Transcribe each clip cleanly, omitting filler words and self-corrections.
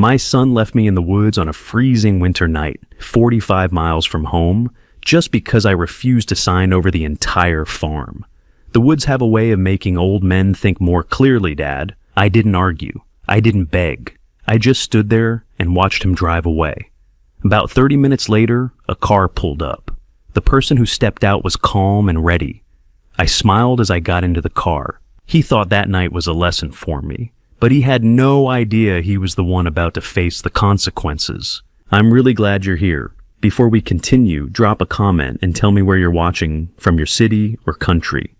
My son left me in the woods on a freezing winter night, 45 miles from home, just because I refused to sign over the entire farm. The woods have a way of making old men think more clearly, Dad. I didn't argue. I didn't beg. I just stood there and watched him drive away. About 30 minutes later, a car pulled up. The person who stepped out was calm and ready. I smiled as I got into the car. He thought that night was a lesson for me, but he had no idea he was the one about to face the consequences. I'm really glad you're here. Before we continue, drop a comment and tell me where you're watching from, your city or country.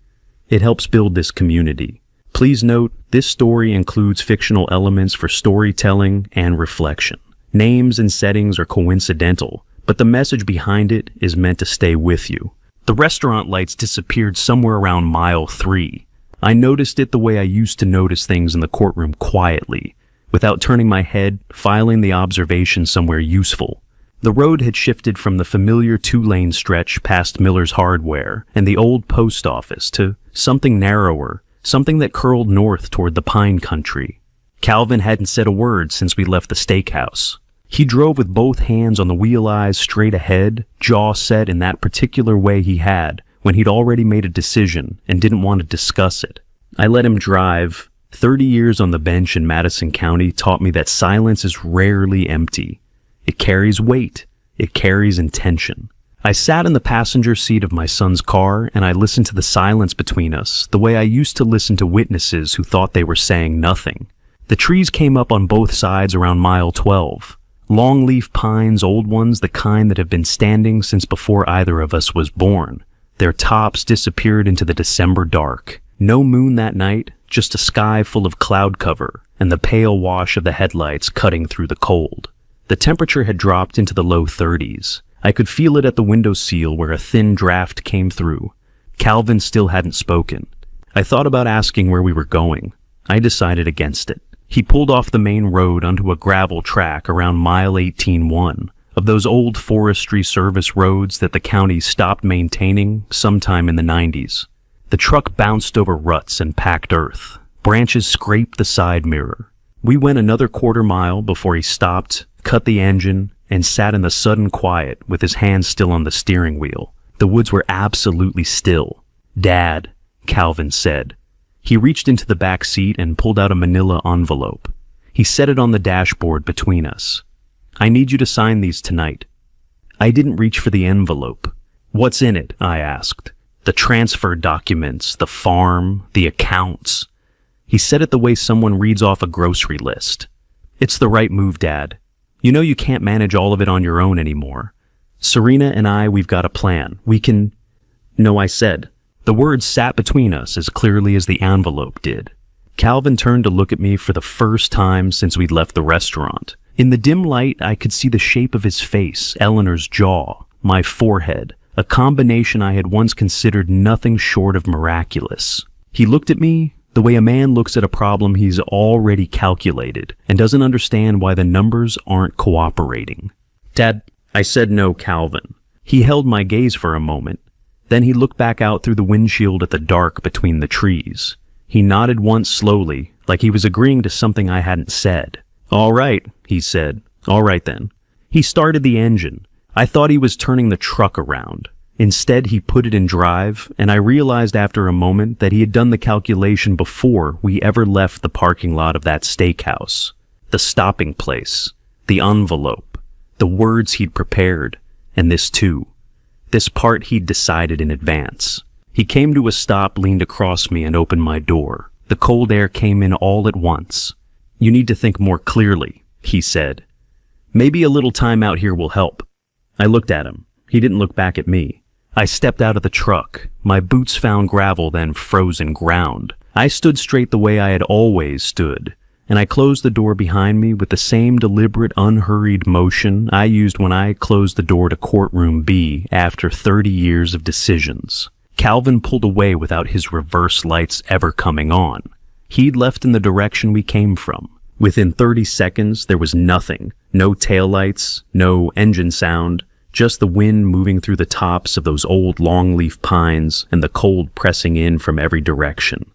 It helps build this community. Please note, this story includes fictional elements for storytelling and reflection. Names and settings are coincidental, but the message behind it is meant to stay with you. The restaurant lights disappeared somewhere around mile 3. I noticed it the way I used to notice things in the courtroom, quietly, without turning my head, filing the observation somewhere useful. The road had shifted from the familiar 2-lane stretch past Miller's Hardware and the old post office to something narrower, something that curled north toward the pine country. Calvin hadn't said a word since we left the steakhouse. He drove with both hands on the wheel, eyes straight ahead, jaw set in that particular way he had when he'd already made a decision and didn't want to discuss it. I let him drive. 30 years on the bench in Madison County taught me that silence is rarely empty. It carries weight. It carries intention. I sat in the passenger seat of my son's car and I listened to the silence between us the way I used to listen to witnesses who thought they were saying nothing. The trees came up on both sides around mile 12. Longleaf pines, old ones, the kind that have been standing since before either of us was born. Their tops disappeared into the December dark. No moon that night, just a sky full of cloud cover and the pale wash of the headlights cutting through the cold. The temperature had dropped into the low 30s. I could feel it at the window seal where a thin draft came through. Calvin still hadn't spoken. I thought about asking where we were going. I decided against it. He pulled off the main road onto a gravel track around mile 18-1, of those old Forestry Service roads that the county stopped maintaining sometime in the 90s. The truck bounced over ruts and packed earth. Branches scraped the side mirror. We went another quarter mile before he stopped, cut the engine, and sat in the sudden quiet with his hands still on the steering wheel. The woods were absolutely still. "Dad," Calvin said. He reached into the back seat and pulled out a manila envelope. He set it on the dashboard between us. "I need you to sign these tonight." I didn't reach for the envelope. "What's in it?" I asked. "The transfer documents, the farm, the accounts." He said it the way someone reads off a grocery list. "It's the right move, Dad. You know you can't manage all of it on your own anymore. Serena and we've got a plan. We can—" "No," I said. The words sat between us as clearly as the envelope did. Calvin turned to look at me for the first time since we'd left the restaurant. In the dim light, I could see the shape of his face, Eleanor's jaw, my forehead, a combination I had once considered nothing short of miraculous. He looked at me the way a man looks at a problem he's already calculated and doesn't understand why the numbers aren't cooperating. "Dad," I said. "No, Calvin." He held my gaze for a moment. Then he looked back out through the windshield at the dark between the trees. He nodded once slowly, like he was agreeing to something I hadn't said. "All right," he said. "All right then." He started the engine. I thought he was turning the truck around. Instead, he put it in drive, and I realized after a moment that he had done the calculation before we ever left the parking lot of that steakhouse. The stopping place, the envelope, the words he'd prepared, and this too. This part he'd decided in advance. He came to a stop, leaned across me, and opened my door. The cold air came in all at once. "You need to think more clearly," he said. "Maybe a little time out here will help." I looked at him. He didn't look back at me. I stepped out of the truck. My boots found gravel, then frozen ground. I stood straight the way I had always stood, and I closed the door behind me with the same deliberate, unhurried motion I used when I closed the door to courtroom B after 30 years of decisions. Calvin pulled away without his reverse lights ever coming on. He'd left in the direction we came from. Within 30 seconds, there was nothing. No taillights, no engine sound, just the wind moving through the tops of those old longleaf pines and the cold pressing in from every direction.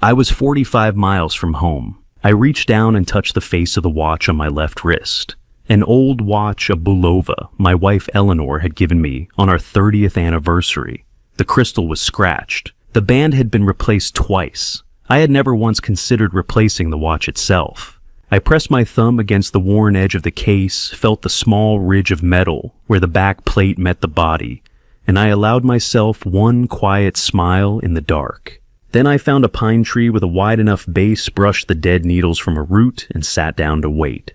I was 45 miles from home. I reached down and touched the face of the watch on my left wrist. An old watch, a Bulova, my wife Eleanor had given me on our 30th anniversary. The crystal was scratched. The band had been replaced twice. I had never once considered replacing the watch itself. I pressed my thumb against the worn edge of the case, felt the small ridge of metal where the back plate met the body, and I allowed myself one quiet smile in the dark. Then I found a pine tree with a wide enough base, brushed the dead needles from a root, and sat down to wait.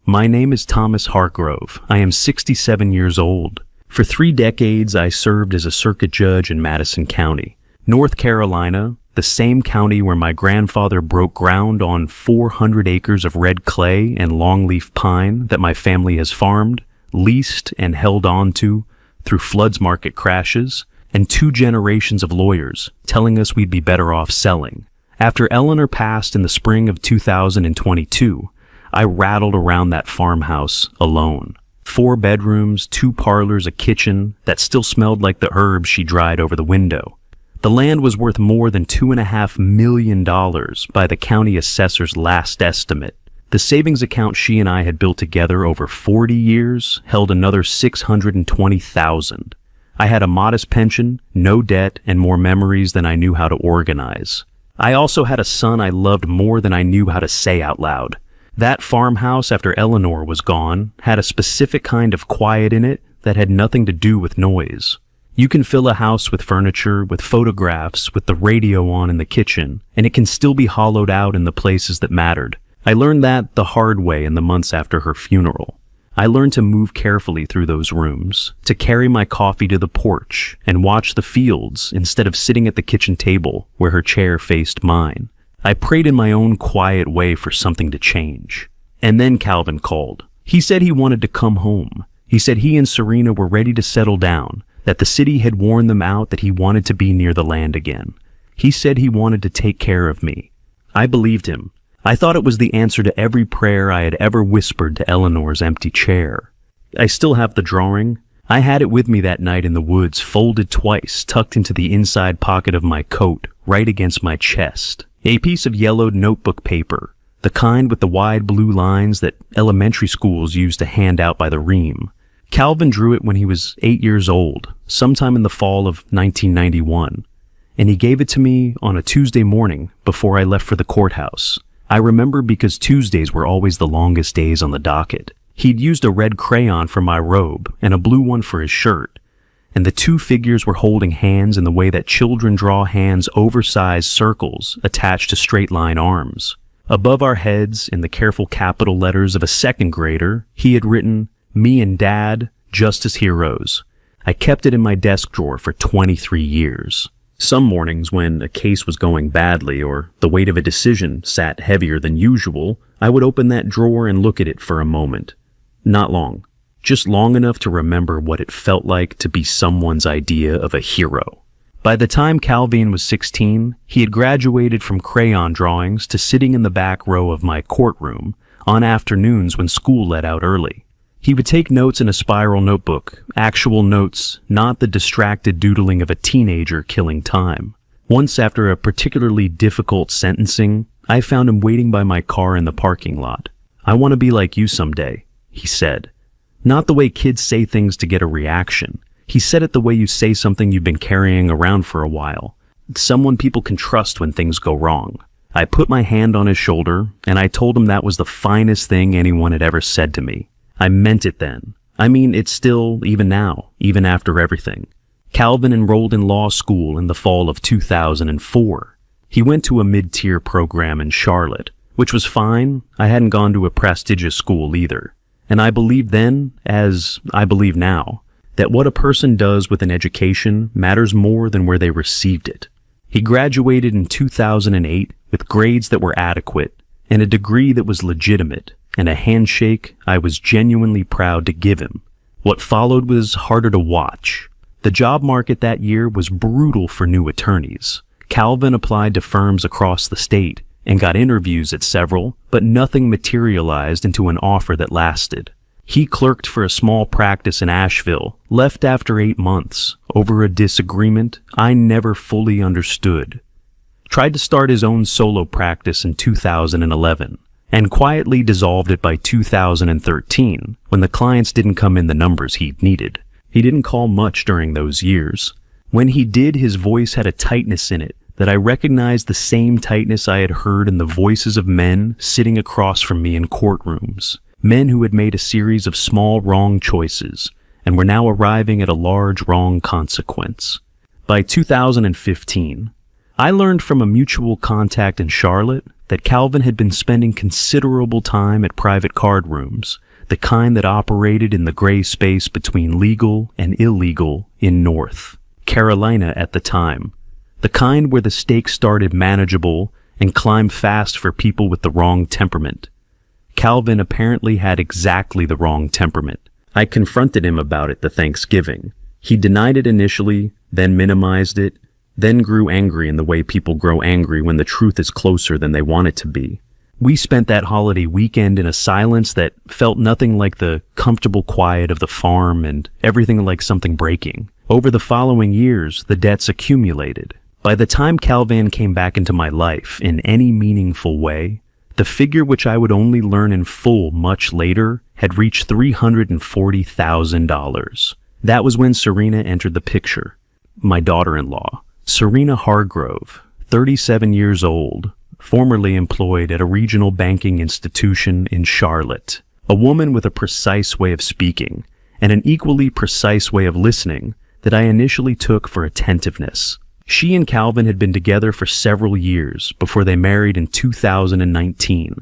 My name is Thomas Hartgrove. I am 67 years old. For 3 decades, I served as a circuit judge in Madison County, North Carolina, the same county where my grandfather broke ground on 400 acres of red clay and longleaf pine that my family has farmed, leased, and held on to through floods market crashes, and 2 generations of lawyers telling us we'd be better off selling. After Eleanor passed in the spring of 2022, I rattled around that farmhouse alone. 4 bedrooms, 2 parlors, a kitchen that still smelled like the herbs she dried over the window. The land was worth more than $2.5 million by the county assessor's last estimate. The savings account she and I had built together over 40 years held another $620,000. I had a modest pension, no debt, and more memories than I knew how to organize. I also had a son I loved more than I knew how to say out loud. That farmhouse, after Eleanor was gone, had a specific kind of quiet in it that had nothing to do with noise. You can fill a house with furniture, with photographs, with the radio on in the kitchen, and it can still be hollowed out in the places that mattered. I learned that the hard way in the months after her funeral. I learned to move carefully through those rooms, to carry my coffee to the porch and watch the fields instead of sitting at the kitchen table where her chair faced mine. I prayed in my own quiet way for something to change. And then Calvin called. He said he wanted to come home. He said he and Serena were ready to settle down, that the city had worn them out, that he wanted to be near the land again. He said he wanted to take care of me. I believed him. I thought it was the answer to every prayer I had ever whispered to Eleanor's empty chair. I still have the drawing. I had it with me that night in the woods, folded twice, tucked into the inside pocket of my coat, right against my chest. A piece of yellowed notebook paper, the kind with the wide blue lines that elementary schools used to hand out by the ream. Calvin drew it when he was 8 years old, sometime in the fall of 1991, and he gave it to me on a Tuesday morning before I left for the courthouse. I remember because Tuesdays were always the longest days on the docket. He'd used a red crayon for my robe and a blue one for his shirt, and the 2 figures were holding hands in the way that children draw hands, oversized circles attached to straight-line arms. Above our heads, in the careful capital letters of a second grader, he had written, "Me and Dad, just as heroes." I kept it in my desk drawer for 23 years. Some mornings when a case was going badly or the weight of a decision sat heavier than usual, I would open that drawer and look at it for a moment. Not long. Just long enough to remember what it felt like to be someone's idea of a hero. By the time Calvin was 16, he had graduated from crayon drawings to sitting in the back row of my courtroom on afternoons when school let out early. He would take notes in a spiral notebook, actual notes, not the distracted doodling of a teenager killing time. Once, after a particularly difficult sentencing, I found him waiting by my car in the parking lot. "I want to be like you someday," he said. Not the way kids say things to get a reaction. He said it the way you say something you've been carrying around for a while. Someone people can trust when things go wrong. I put my hand on his shoulder, and I told him that was the finest thing anyone had ever said to me. I meant it then. I mean, it's still, even now, even after everything. Calvin enrolled in law school in the fall of 2004. He went to a mid-tier program in Charlotte, which was fine. I hadn't gone to a prestigious school either. And I believed then, as I believe now, that what a person does with an education matters more than where they received it. He graduated in 2008 with grades that were adequate and a degree that was legitimate, and a handshake I was genuinely proud to give him. What followed was harder to watch. The job market that year was brutal for new attorneys. Calvin applied to firms across the state and got interviews at several, but nothing materialized into an offer that lasted. He clerked for a small practice in Asheville, left after 8 months, over a disagreement I never fully understood. tried to start his own solo practice in 2011, and quietly dissolved it by 2013 when the clients didn't come in the numbers he'd needed. He didn't call much during those years. When he did, his voice had a tightness in it that I recognized the same tightness I had heard in the voices of men sitting across from me in courtrooms. Men who had made a series of small wrong choices and were now arriving at a large wrong consequence. By 2015, I learned from a mutual contact in Charlotte that Calvin had been spending considerable time at private card rooms, the kind that operated in the gray space between legal and illegal in North Carolina at the time, the kind where the stakes started manageable and climbed fast for people with the wrong temperament. Calvin apparently had exactly the wrong temperament. I confronted him about it the Thanksgiving. He denied it initially, then minimized it, then grew angry in the way people grow angry when the truth is closer than they want it to be. We spent that holiday weekend in a silence that felt nothing like the comfortable quiet of the farm and everything like something breaking. Over the following years, the debts accumulated. By the time Calvin came back into my life in any meaningful way, the figure which I would only learn in full much later had reached $340,000. That was when Serena entered the picture. My daughter-in-law, Serena Hargrove, 37 years old, formerly employed at a regional banking institution in Charlotte. A woman with a precise way of speaking and an equally precise way of listening that I initially took for attentiveness. She and Calvin had been together for several years before they married in 2019.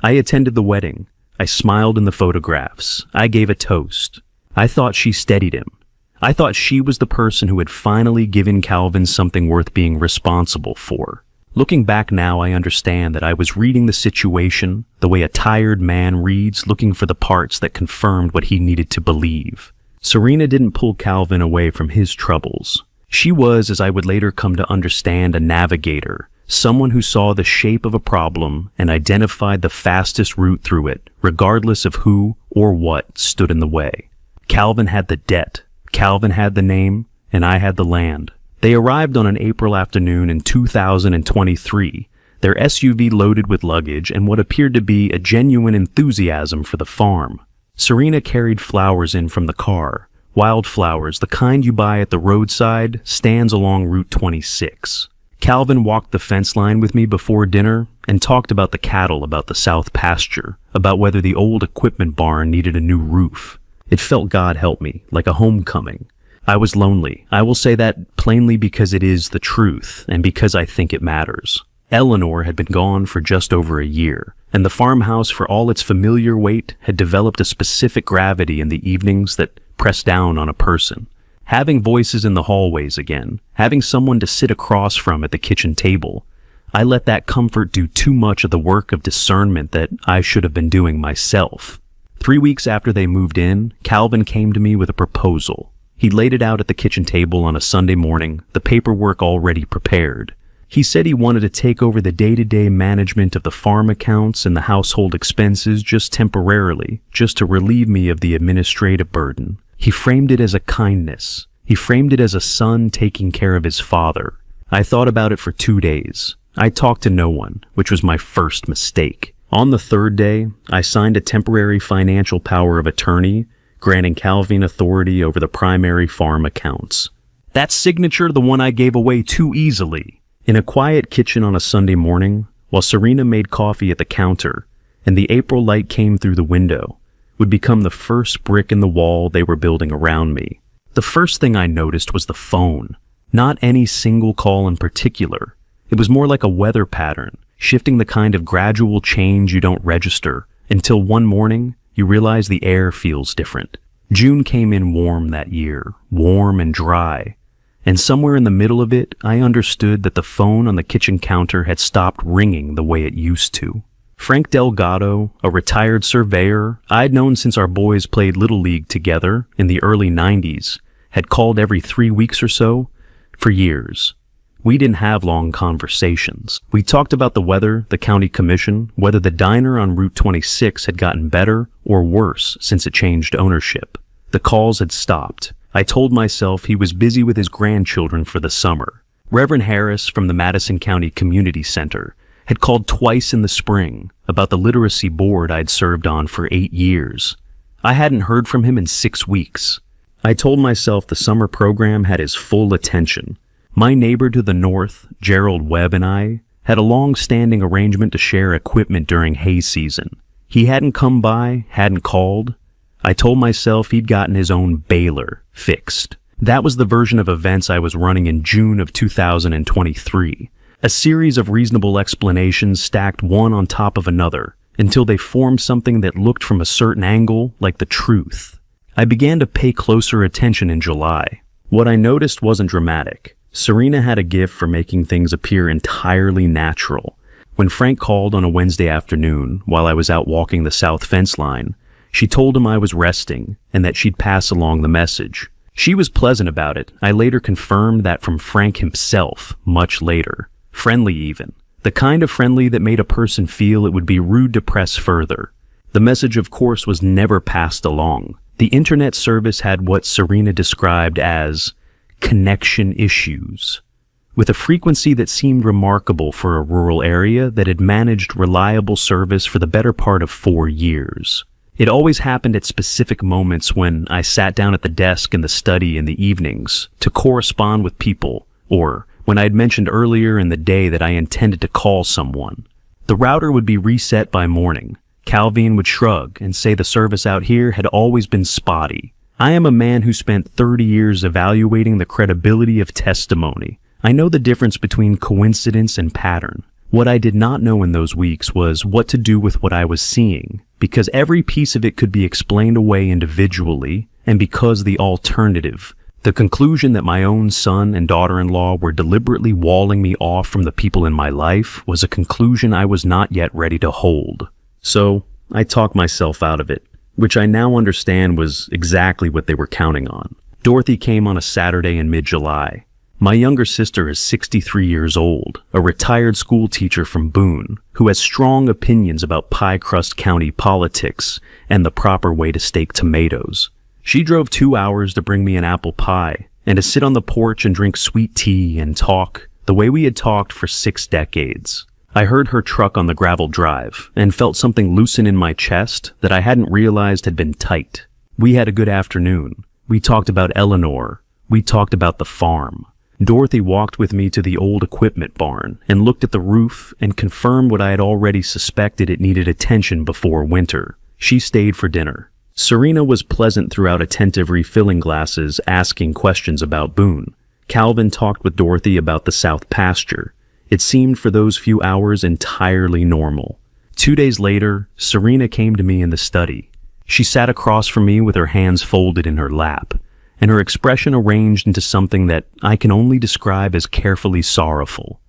I attended the wedding. I smiled in the photographs. I gave a toast. I thought she steadied him. I thought she was the person who had finally given Calvin something worth being responsible for. Looking back now, I understand that I was reading the situation the way a tired man reads, looking for the parts that confirmed what he needed to believe. Serena didn't pull Calvin away from his troubles. She was, as I would later come to understand, a navigator, someone who saw the shape of a problem and identified the fastest route through it, regardless of who or what stood in the way. Calvin had the debt, Calvin had the name, and I had the land. They arrived on an April afternoon in 2023, their SUV loaded with luggage and what appeared to be a genuine enthusiasm for the farm. Serena carried flowers in from the car. Wildflowers, the kind you buy at the roadside, stands along Route 26. Calvin walked the fence line with me before dinner and talked about the cattle, about the south pasture, about whether the old equipment barn needed a new roof. It felt, God help me, like a homecoming. I was lonely. I will say that plainly because it is the truth and because I think it matters. Eleanor had been gone for just over a year, and the farmhouse, for all its familiar weight, had developed a specific gravity in the evenings that pressed down on a person. Having voices in the hallways again, having someone to sit across from at the kitchen table, I let that comfort do too much of the work of discernment that I should have been doing myself. 3 weeks after they moved in, Calvin came to me with a proposal. He laid it out at the kitchen table on a Sunday morning, the paperwork already prepared. He said he wanted to take over the day-to-day management of the farm accounts and the household expenses just temporarily, just to relieve me of the administrative burden. He framed it as a kindness. He framed it as a son taking care of his father. I thought about it for 2 days. I talked to no one, which was my first mistake. On the third day, I signed a temporary financial power of attorney, granting Calvin authority over the primary farm accounts. That signature, the one I gave away too easily. In a quiet kitchen on a Sunday morning, while Serena made coffee at the counter, and the April light came through the window, would become the first brick in the wall they were building around me. The first thing I noticed was the phone. Not any single call in particular. It was more like a weather pattern, shifting the kind of gradual change you don't register, until one morning, you realize the air feels different. June came in warm that year, warm and dry. And somewhere in the middle of it, I understood that the phone on the kitchen counter had stopped ringing the way it used to. Frank Delgado, a retired surveyor I'd known since our boys played Little League together in the early 90s, had called every 3 weeks or so for years. We didn't have long conversations. We talked about the weather, the county commission, whether the diner on Route 26 had gotten better or worse since it changed ownership. The calls had stopped. I told myself he was busy with his grandchildren for the summer. Reverend Harris from the Madison County Community Center had called twice in the spring about the literacy board I'd served on for 8 years. I hadn't heard from him in 6 weeks. I told myself the summer program had his full attention. My neighbor to the north, Gerald Webb, and I had a long-standing arrangement to share equipment during hay season. He hadn't come by, hadn't called. I told myself he'd gotten his own baler fixed. That was the version of events I was running in June of 2023. A series of reasonable explanations stacked one on top of another until they formed something that looked from a certain angle like the truth. I began to pay closer attention in July. What I noticed wasn't dramatic. Serena had a gift for making things appear entirely natural. When Frank called on a Wednesday afternoon while I was out walking the south fence line, she told him I was resting and that she'd pass along the message. She was pleasant about it. I later confirmed that from Frank himself, much later. Friendly even. The kind of friendly that made a person feel it would be rude to press further. The message, of course, was never passed along. The internet service had what Serena described as connection issues, with a frequency that seemed remarkable for a rural area that had managed reliable service for the better part of 4 years. It always happened at specific moments when I sat down at the desk in the study in the evenings to correspond with people, or when I had mentioned earlier in the day that I intended to call someone. The router would be reset by morning. Calvin would shrug and say the service out here had always been spotty. I am a man who spent 30 years evaluating the credibility of testimony. I know the difference between coincidence and pattern. What I did not know in those weeks was what to do with what I was seeing, because every piece of it could be explained away individually, and because the alternative, the conclusion that my own son and daughter-in-law were deliberately walling me off from the people in my life, was a conclusion I was not yet ready to hold. So I talked myself out of it, which I now understand was exactly what they were counting on. Dorothy came on a Saturday in mid-July. My younger sister is 63 years old, a retired school teacher from Boone, who has strong opinions about pie crust county politics and the proper way to stake tomatoes. She drove 2 hours to bring me an apple pie and to sit on the porch and drink sweet tea and talk the way we had talked for 6 decades. I heard her truck on the gravel drive and felt something loosen in my chest that I hadn't realized had been tight. We had a good afternoon. We talked about Eleanor. We talked about the farm. Dorothy walked with me to the old equipment barn and looked at the roof and confirmed what I had already suspected it needed attention before winter. She stayed for dinner. Serena was pleasant throughout, attentive, refilling glasses, asking questions about Boone. Calvin talked with Dorothy about the south pasture. It seemed for those few hours entirely normal. 2 days later, Serena came to me in the study. She sat across from me with her hands folded in her lap, and her expression arranged into something that I can only describe as carefully sorrowful.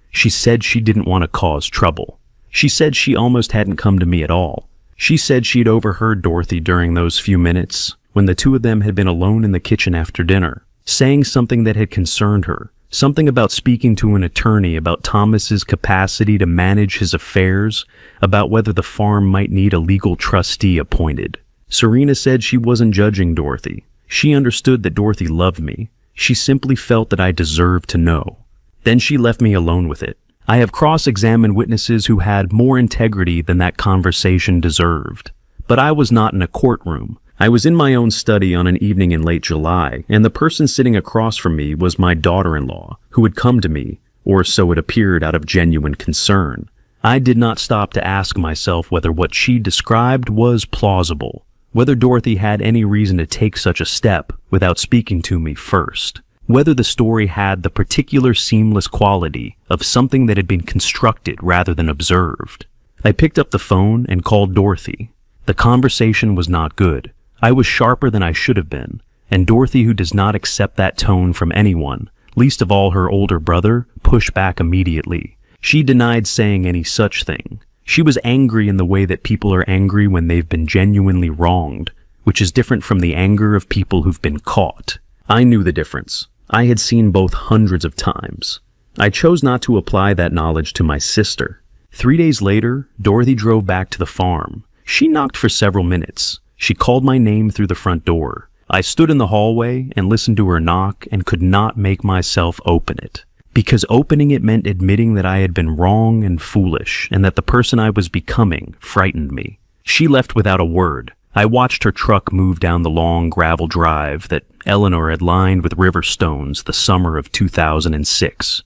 She said she didn't want to cause trouble. She said she almost hadn't come to me at all. She said she'd overheard Dorothy during those few minutes, when the two of them had been alone in the kitchen after dinner, saying something that had concerned her, something about speaking to an attorney about Thomas's capacity to manage his affairs, about whether the farm might need a legal trustee appointed. Serena said she wasn't judging Dorothy. She understood that Dorothy loved me. She simply felt that I deserved to know. Then she left me alone with it. I have cross-examined witnesses who had more integrity than that conversation deserved. But I was not in a courtroom. I was in my own study on an evening in late July, and the person sitting across from me was my daughter-in-law, who had come to me, or so it appeared, out of genuine concern. I did not stop to ask myself whether what she described was plausible, whether Dorothy had any reason to take such a step without speaking to me first, whether the story had the particular seamless quality of something that had been constructed rather than observed. I picked up the phone and called Dorothy. The conversation was not good. I was sharper than I should have been, and Dorothy, who does not accept that tone from anyone, least of all her older brother, pushed back immediately. She denied saying any such thing. She was angry in the way that people are angry when they've been genuinely wronged, which is different from the anger of people who've been caught. I knew the difference. I had seen both hundreds of times. I chose not to apply that knowledge to my sister. 3 days later, Dorothy drove back to the farm. She knocked for several minutes. She called my name through the front door. I stood in the hallway and listened to her knock and could not make myself open it. Because opening it meant admitting that I had been wrong and foolish, and that the person I was becoming frightened me. She left without a word. I watched her truck move down the long gravel drive that Eleanor had lined with river stones the summer of 2006.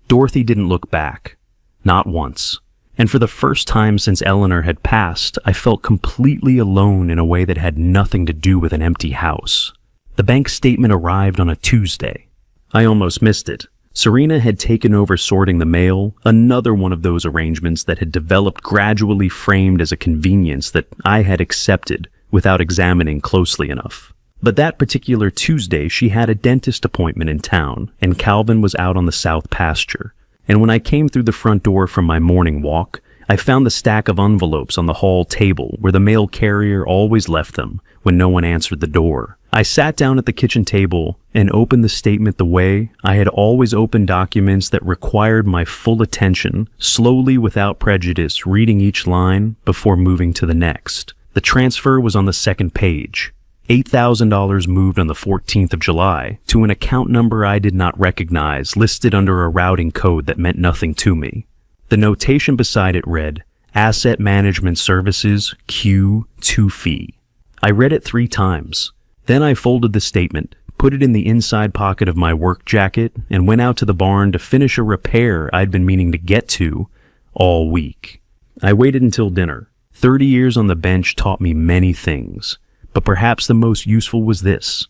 Dorothy didn't look back. Not once. And for the first time since Eleanor had passed, I felt completely alone in a way that had nothing to do with an empty house. The bank statement arrived on a Tuesday. I almost missed it. Serena had taken over sorting the mail, another one of those arrangements that had developed gradually framed as a convenience that I had accepted without examining closely enough. But that particular Tuesday, she had a dentist appointment in town, and Calvin was out on the south pasture. And when I came through the front door from my morning walk, I found the stack of envelopes on the hall table where the mail carrier always left them when no one answered the door. I sat down at the kitchen table and opened the statement the way I had always opened documents that required my full attention, slowly without prejudice, reading each line before moving to the next. The transfer was on the second page. $8,000 moved on the 14th of July to an account number I did not recognize, listed under a routing code that meant nothing to me. The notation beside it read, Asset Management Services, Q2 Fee. I read it 3 times. Then I folded the statement, put it in the inside pocket of my work jacket, and went out to the barn to finish a repair I'd been meaning to get to all week. I waited until dinner. 30 years on the bench taught me many things, but perhaps the most useful was this.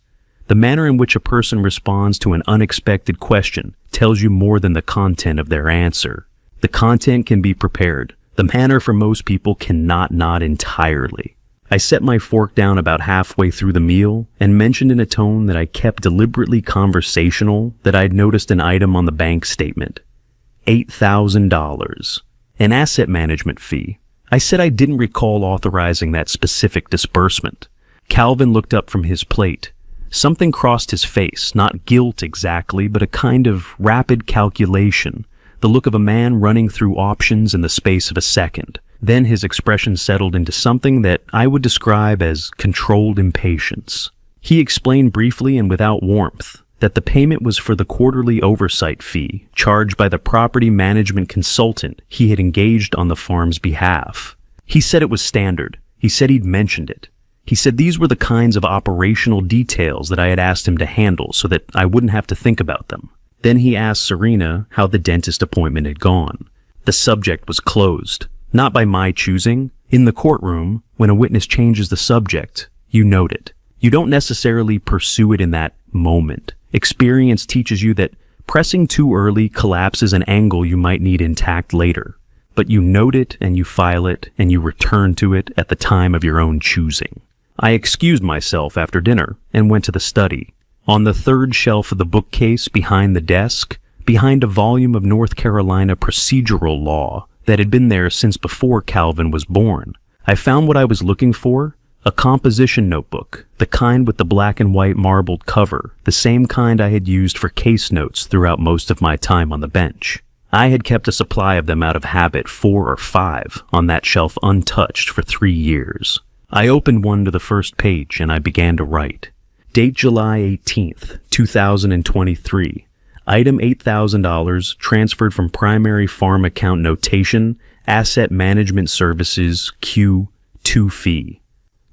The manner in which a person responds to an unexpected question tells you more than the content of their answer. The content can be prepared. The manner for most people cannot, not entirely. I set my fork down about halfway through the meal and mentioned in a tone that I kept deliberately conversational that I'd noticed an item on the bank statement. $8,000. An asset management fee. I said I didn't recall authorizing that specific disbursement. Calvin looked up from his plate. Something crossed his face, not guilt exactly, but a kind of rapid calculation, the look of a man running through options in the space of a second. Then his expression settled into something that I would describe as controlled impatience. He explained briefly and without warmth that the payment was for the quarterly oversight fee charged by the property management consultant he had engaged on the farm's behalf. He said it was standard. He said he'd mentioned it. He said these were the kinds of operational details that I had asked him to handle so that I wouldn't have to think about them. Then he asked Serena how the dentist appointment had gone. The subject was closed. Not by my choosing. In the courtroom, when a witness changes the subject, you note it. You don't necessarily pursue it in that moment. Experience teaches you that pressing too early collapses an angle you might need intact later. But you note it and you file it and you return to it at the time of your own choosing. I excused myself after dinner and went to the study. On the third shelf of the bookcase behind the desk, behind a volume of North Carolina procedural law that had been there since before Calvin was born, I found what I was looking for, a composition notebook, the kind with the black and white marbled cover, the same kind I had used for case notes throughout most of my time on the bench. I had kept a supply of them out of habit, 4 or 5, on that shelf untouched for 3 years. I opened one to the first page and I began to write. Date July 18th, 2023. Item $8,000 transferred from primary farm account notation, Asset Management Services, Q2 Fee.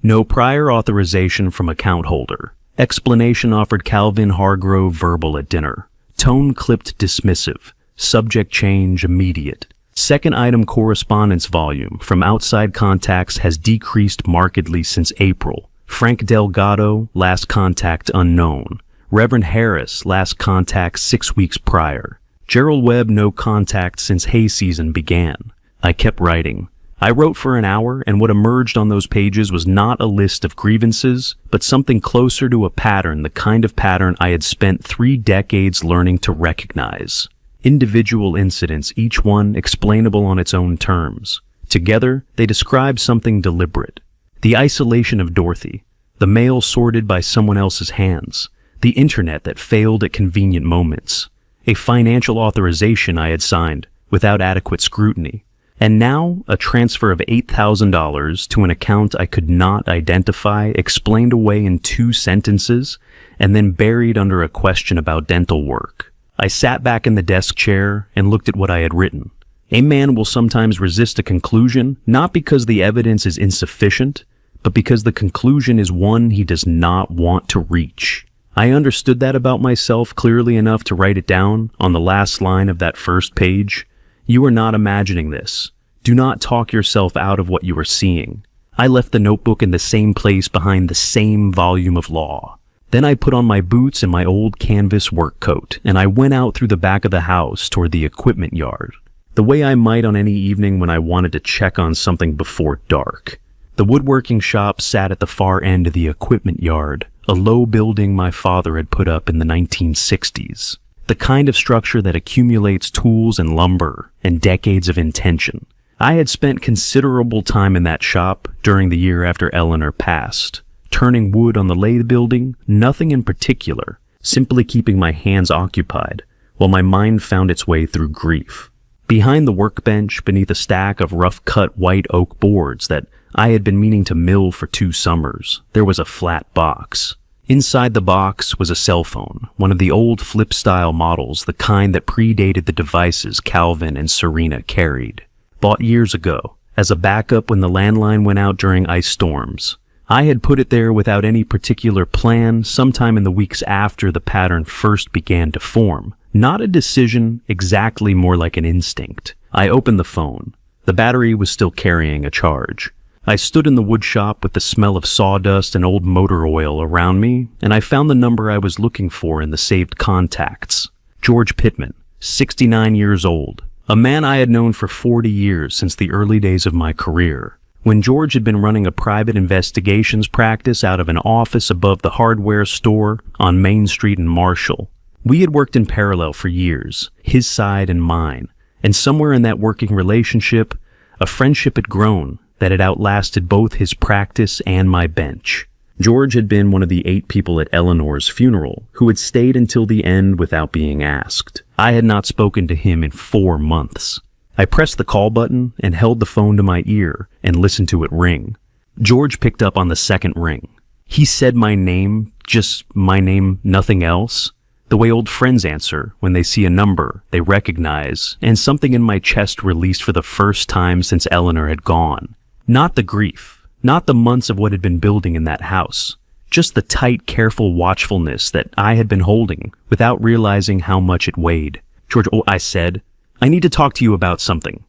No prior authorization from account holder. Explanation offered Calvin Hargrove verbal at dinner. Tone clipped dismissive. Subject change immediate. Second item correspondence volume from outside contacts has decreased markedly since April. Frank Delgado, last contact unknown. Reverend Harris, last contact 6 weeks prior. Gerald Webb, no contact since hay season began. I kept writing. I wrote for an hour, and what emerged on those pages was not a list of grievances, but something closer to a pattern, the kind of pattern I had spent 3 decades learning to recognize. Individual incidents, each one explainable on its own terms. Together, they describe something deliberate. The isolation of Dorothy, the mail sorted by someone else's hands, the internet that failed at convenient moments, a financial authorization I had signed without adequate scrutiny, and now a transfer of $8,000 to an account I could not identify, explained away in 2 sentences, and then buried under a question about dental work. I sat back in the desk chair and looked at what I had written. A man will sometimes resist a conclusion, not because the evidence is insufficient, but because the conclusion is one he does not want to reach. I understood that about myself clearly enough to write it down on the last line of that first page. You are not imagining this. Do not talk yourself out of what you are seeing. I left the notebook in the same place behind the same volume of law. Then I put on my boots and my old canvas work coat, and I went out through the back of the house toward the equipment yard, the way I might on any evening when I wanted to check on something before dark. The woodworking shop sat at the far end of the equipment yard, a low building my father had put up in the 1960s, the kind of structure that accumulates tools and lumber and decades of intention. I had spent considerable time in that shop during the year after Eleanor passed, turning wood on the lathe building, nothing in particular, simply keeping my hands occupied while my mind found its way through grief. Behind the workbench, beneath a stack of rough-cut white oak boards that I had been meaning to mill for 2 summers, there was a flat box. Inside the box was a cell phone, one of the old flip-style models, the kind that predated the devices Calvin and Serena carried. Bought years ago, as a backup when the landline went out during ice storms. I had put it there without any particular plan sometime in the weeks after the pattern first began to form. Not a decision, exactly, more like an instinct. I opened the phone. The battery was still carrying a charge. I stood in the wood shop with the smell of sawdust and old motor oil around me, and I found the number I was looking for in the saved contacts. George Pittman, 69 years old. A man I had known for 40 years since the early days of my career, when George had been running a private investigations practice out of an office above the hardware store on Main Street in Marshall. We had worked in parallel for years, his side and mine, and somewhere in that working relationship, a friendship had grown that had outlasted both his practice and my bench. George had been one of the 8 people at Eleanor's funeral who had stayed until the end without being asked. I had not spoken to him in 4 months. I pressed the call button and held the phone to my ear and listened to it ring. George picked up on the second ring. He said my name, just my name, nothing else. The way old friends answer when they see a number they recognize, and something in my chest released for the first time since Eleanor had gone. Not the grief, not the months of what had been building in that house, just the tight, careful watchfulness that I had been holding without realizing how much it weighed. George, I said, I need to talk to you about something.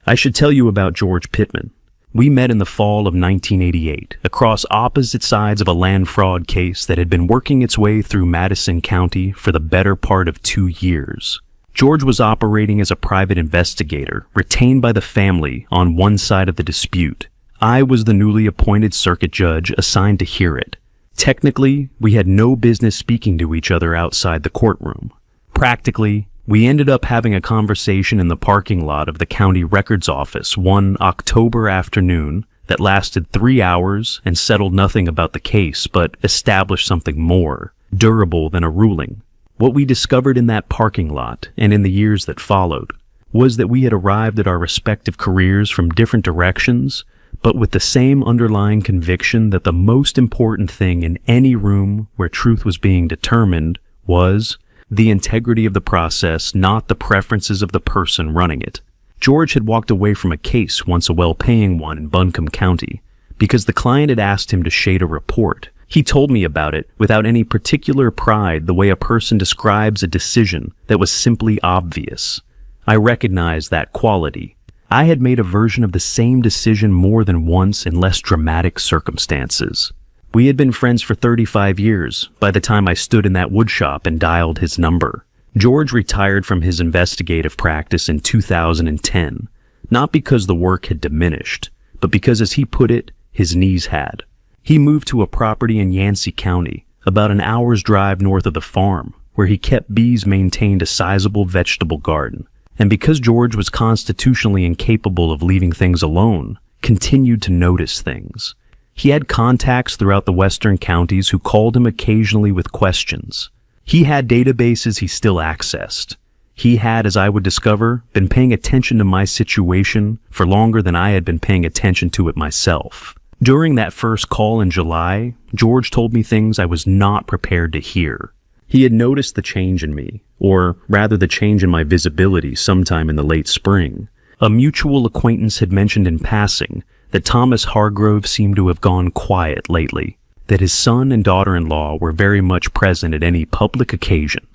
I should tell you about George Pittman. We met in the fall of 1988, across opposite sides of a land fraud case that had been working its way through Madison County for the better part of 2 years. George was operating as a private investigator, retained by the family on one side of the dispute. I was the newly appointed circuit judge assigned to hear it. Technically, we had no business speaking to each other outside the courtroom. Practically, we ended up having a conversation in the parking lot of the county records office one October afternoon that lasted 3 hours and settled nothing about the case, but established something more durable than a ruling. What we discovered in that parking lot, and in the years that followed, was that we had arrived at our respective careers from different directions, but with the same underlying conviction that the most important thing in any room where truth was being determined was the integrity of the process, not the preferences of the person running it. George had walked away from a case, once a well-paying one in Buncombe County, because the client had asked him to shade a report. He told me about it without any particular pride, the way a person describes a decision that was simply obvious. I recognized that quality. I had made a version of the same decision more than once in less dramatic circumstances. We had been friends for 35 years by the time I stood in that woodshop and dialed his number. George retired from his investigative practice in 2010, not because the work had diminished, but because, as he put it, his knees had. He moved to a property in Yancey County, about an hour's drive north of the farm, where he kept bees, maintained a sizable vegetable garden, and because George was constitutionally incapable of leaving things alone, continued to notice things. He had contacts throughout the western counties who called him occasionally with questions. He had databases he still accessed. He had, as I would discover, been paying attention to my situation for longer than I had been paying attention to it myself. During that first call in July, George told me things I was not prepared to hear. He had noticed the change in me, or rather the change in my visibility sometime in the late spring. A mutual acquaintance had mentioned in passing that Thomas Hargrove seemed to have gone quiet lately, that his son and daughter-in-law were very much present at any public occasion,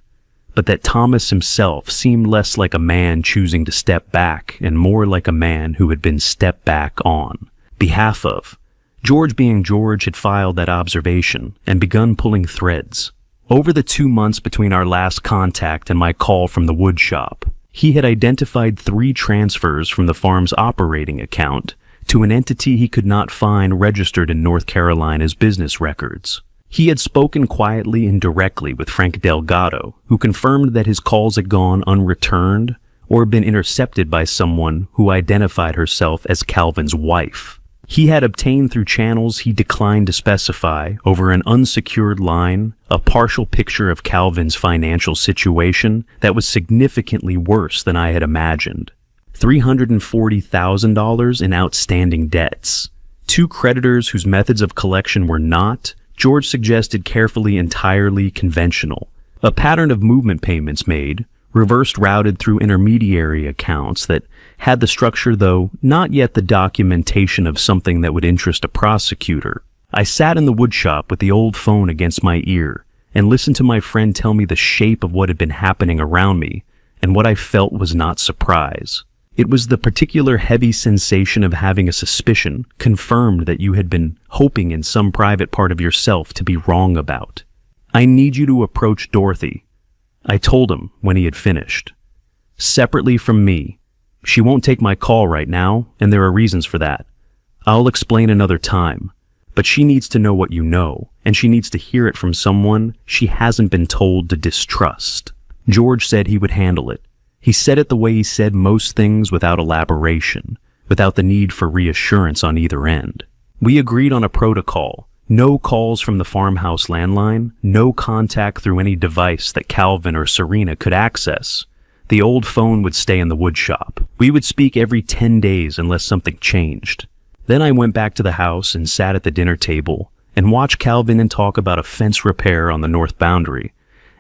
but that Thomas himself seemed less like a man choosing to step back and more like a man who had been stepped back on behalf of. George being George had filed that observation and begun pulling threads. Over the 2 months between our last contact and my call from the wood shop, he had identified 3 transfers from the farm's operating account to an entity he could not find registered in North Carolina's business records. He had spoken quietly and directly with Frank Delgado, who confirmed that his calls had gone unreturned or been intercepted by someone who identified herself as Calvin's wife. He had obtained through channels he declined to specify over an unsecured line a partial picture of Calvin's financial situation that was significantly worse than I had imagined. $340,000 in outstanding debts. 2 creditors whose methods of collection were not, George suggested, carefully entirely conventional. A pattern of movement payments made, reversed routed through intermediary accounts that had the structure, though not yet the documentation of something that would interest a prosecutor. I sat in the woodshop with the old phone against my ear and listened to my friend tell me the shape of what had been happening around me, and what I felt was not surprise. It was the particular heavy sensation of having a suspicion confirmed that you had been hoping in some private part of yourself to be wrong about. "I need you to approach Dorothy," I told him when he had finished. "Separately from me. She won't take my call right now, and there are reasons for that. I'll explain another time. But she needs to know what you know, and she needs to hear it from someone she hasn't been told to distrust." George said he would handle it. He said it the way he said most things, without elaboration, without the need for reassurance on either end. We agreed on a protocol. No calls from the farmhouse landline, no contact through any device that Calvin or Serena could access. The old phone would stay in the woodshop. We would speak every 10 days unless something changed. Then I went back to the house and sat at the dinner table and watched Calvin and talk about a fence repair on the north boundary,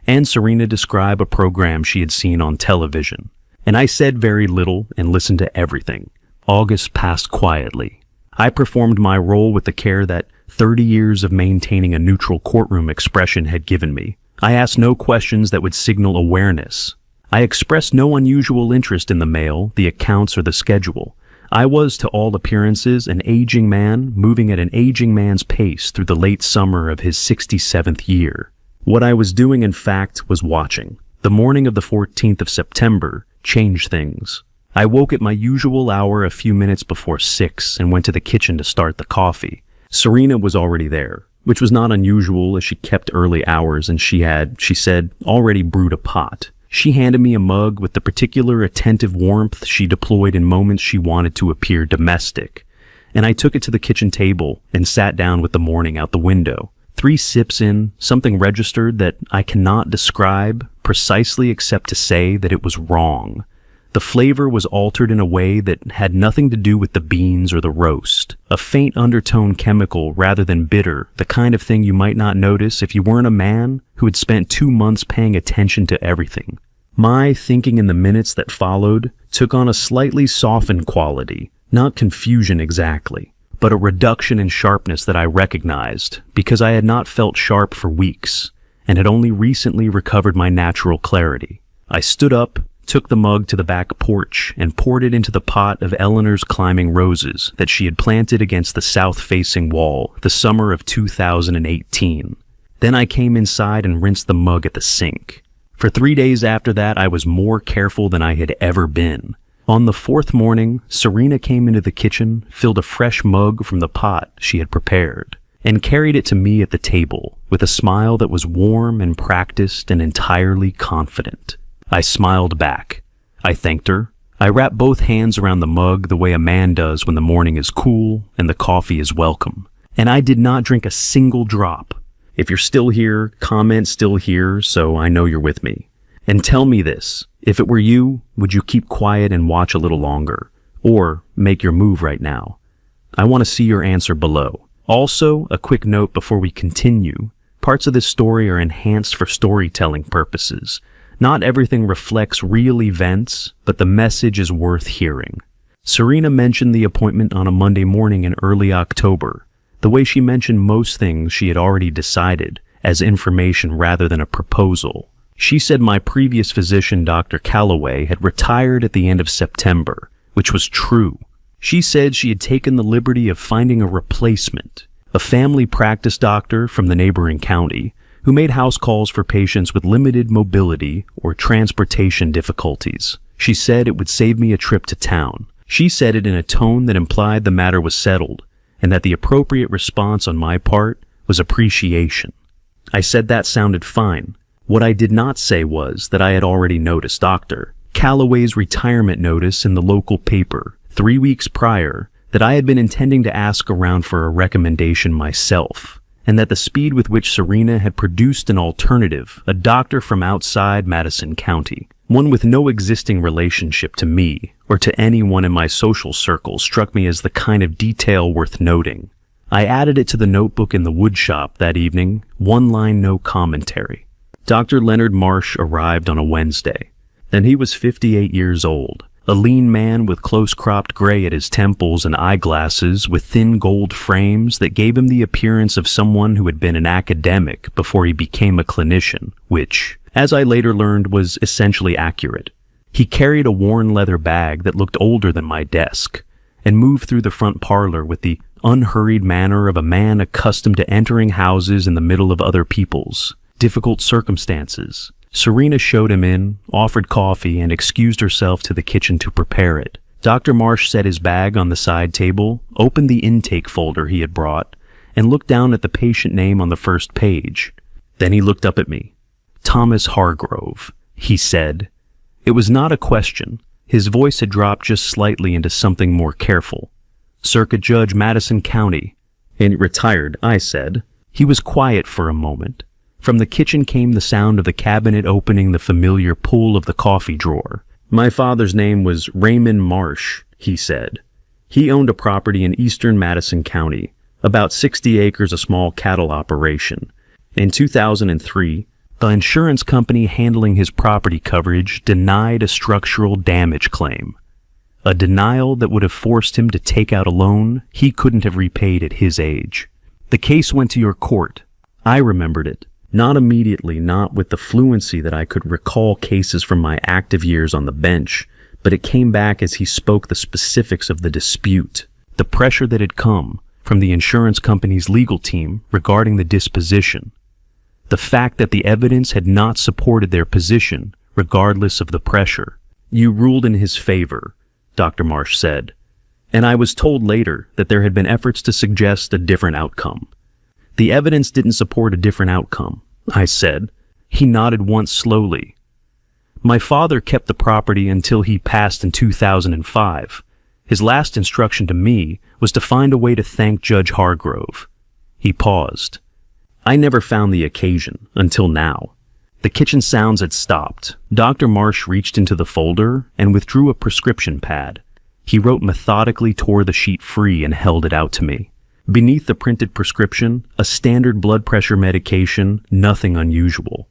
and Serena describe a program she had seen on television. And I said very little and listened to everything. August passed quietly. I performed my role with the care that 30 years of maintaining a neutral courtroom expression had given me. I asked no questions that would signal awareness. I expressed no unusual interest in the mail, the accounts, or the schedule. I was, to all appearances, an aging man moving at an aging man's pace through the late summer of his 67th year. What I was doing, in fact, was watching. The morning of the 14th of September changed things. I woke at my usual hour a few minutes before 6 and went to the kitchen to start the coffee. Serena was already there, which was not unusual as she kept early hours, and she had, she said, already brewed a pot. She handed me a mug with the particular attentive warmth she deployed in moments she wanted to appear domestic, and I took it to the kitchen table and sat down with the morning out the window. 3 sips in, something registered that I cannot describe precisely except to say that it was wrong. The flavor was altered in a way that had nothing to do with the beans or the roast. A faint undertone chemical rather than bitter, the kind of thing you might not notice if you weren't a man who had spent 2 months paying attention to everything. My thinking in the minutes that followed took on a slightly softened quality, not confusion exactly, but a reduction in sharpness that I recognized, because I had not felt sharp for weeks, and had only recently recovered my natural clarity. I stood up, took the mug to the back porch, and poured it into the pot of Eleanor's climbing roses that she had planted against the south-facing wall the summer of 2018. Then I came inside and rinsed the mug at the sink. For 3 days after that, I was more careful than I had ever been. On the 4th morning, Serena came into the kitchen, filled a fresh mug from the pot she had prepared, and carried it to me at the table with a smile that was warm and practiced and entirely confident. I smiled back. I thanked her. I wrapped both hands around the mug the way a man does when the morning is cool and the coffee is welcome. And I did not drink a single drop. If you're still here, comment "still here" so I know you're with me. And tell me this. If it were you, would you keep quiet and watch a little longer? Or make your move right now? I want to see your answer below. Also, a quick note before we continue. Parts of this story are enhanced for storytelling purposes. Not everything reflects real events, but the message is worth hearing. Serena mentioned the appointment on a Monday morning in early October, the way she mentioned most things she had already decided, as information rather than a proposal. She said my previous physician, Dr. Calloway, had retired at the end of September, which was true. She said she had taken the liberty of finding a replacement, a family practice doctor from the neighboring county, who made house calls for patients with limited mobility or transportation difficulties. She said it would save me a trip to town. She said it in a tone that implied the matter was settled, and that the appropriate response on my part was appreciation. I said that sounded fine. What I did not say was that I had already noticed Dr. Calloway's retirement notice in the local paper 3 weeks prior, that I had been intending to ask around for a recommendation myself, and that the speed with which Serena had produced an alternative, a doctor from outside Madison County, one with no existing relationship to me or to anyone in my social circle, struck me as the kind of detail worth noting. I added it to the notebook in the wood shop that evening, one line, no commentary. Dr. Leonard Marsh arrived on a Wednesday. Then he was 58 years old, a lean man with close-cropped gray at his temples and eyeglasses with thin gold frames that gave him the appearance of someone who had been an academic before he became a clinician, which, as I later learned, was essentially accurate. He carried a worn leather bag that looked older than my desk, and moved through the front parlor with the unhurried manner of a man accustomed to entering houses in the middle of other people's difficult circumstances. Serena showed him in, offered coffee, and excused herself to the kitchen to prepare it. Dr. Marsh set his bag on the side table, opened the intake folder he had brought, and looked down at the patient name on the first page. Then he looked up at me. "Thomas Hargrove," he said. It was not a question. His voice had dropped just slightly into something more careful. "Circuit Judge, Madison County." "And retired," I said. He was quiet for a moment. From the kitchen came the sound of the cabinet opening the familiar pull of the coffee drawer. "My father's name was Raymond Marsh," he said. "He owned a property in eastern Madison County, about 60 acres, a small cattle operation. In 2003, the insurance company handling his property coverage denied a structural damage claim, a denial that would have forced him to take out a loan he couldn't have repaid at his age. The case went to your court. I remembered it. Not immediately, not with the fluency that I could recall cases from my active years on the bench, but it came back as he spoke the specifics of the dispute, the pressure that had come from the insurance company's legal team regarding the disposition, the fact that the evidence had not supported their position regardless of the pressure. "You ruled in his favor," Dr. Marsh said, "and I was told later that there had been efforts to suggest a different outcome." "The evidence didn't support a different outcome," I said. He nodded once slowly. "My father kept the property until he passed in 2005. His last instruction to me was to find a way to thank Judge Hargrove." He paused. I never found the occasion until now. The kitchen sounds had stopped. Dr. Marsh reached into the folder and withdrew a prescription pad. He wrote methodically, tore the sheet free, and held it out to me. Beneath the printed prescription, a standard blood pressure medication, nothing unusual.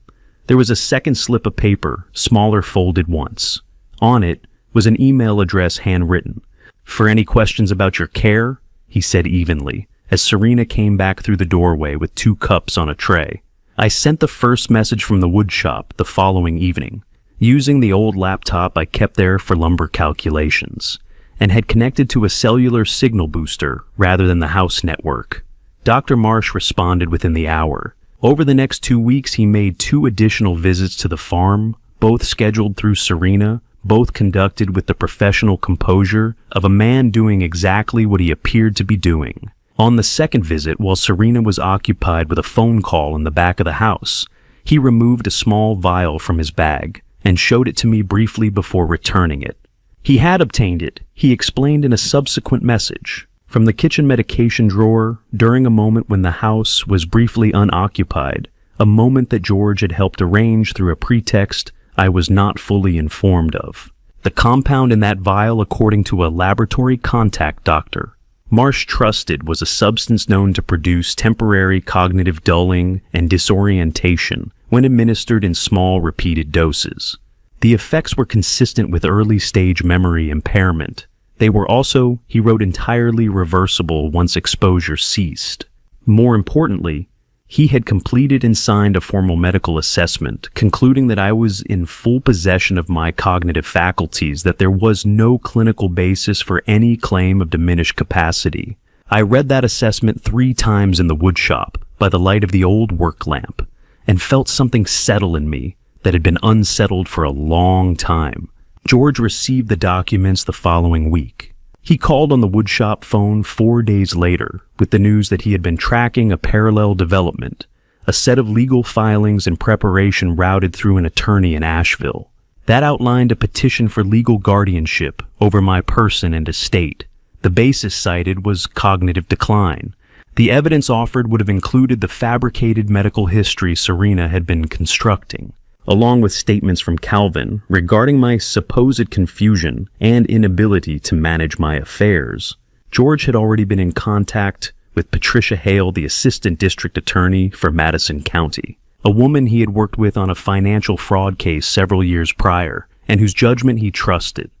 There was a second slip of paper, smaller, folded once. On it was an email address handwritten. "For any questions about your care," he said evenly, as Serena came back through the doorway with 2 cups on a tray. I sent the first message from the wood shop the following evening, using the old laptop I kept there for lumber calculations, and had connected to a cellular signal booster rather than the house network. Dr. Marsh responded within the hour. Over the next 2 weeks, he made 2 additional visits to the farm, both scheduled through Serena, both conducted with the professional composure of a man doing exactly what he appeared to be doing. On the second visit, while Serena was occupied with a phone call in the back of the house, he removed a small vial from his bag and showed it to me briefly before returning it. He had obtained it, he explained in a subsequent message, from the kitchen medication drawer during a moment when the house was briefly unoccupied, a moment that George had helped arrange through a pretext I was not fully informed of. The compound in that vial, according to a laboratory contact doctor, Marsh trusted was a substance known to produce temporary cognitive dulling and disorientation when administered in small, repeated doses. The effects were consistent with early-stage memory impairment. They were also, he wrote, entirely reversible once exposure ceased. More importantly, he had completed and signed a formal medical assessment, concluding that I was in full possession of my cognitive faculties, that there was no clinical basis for any claim of diminished capacity. I read that assessment 3 times in the woodshop, by the light of the old work lamp, and felt something settle in me that had been unsettled for a long time. George received the documents the following week. He called on the woodshop phone 4 days later with the news that he had been tracking a parallel development, a set of legal filings in preparation routed through an attorney in Asheville. That outlined a petition for legal guardianship over my person and estate. The basis cited was cognitive decline. The evidence offered would have included the fabricated medical history Serena had been constructing, along with statements from Calvin regarding my supposed confusion and inability to manage my affairs. George had already been in contact with Patricia Hale, the assistant district attorney for Madison County, a woman he had worked with on a financial fraud case several years prior, and whose judgment he trusted.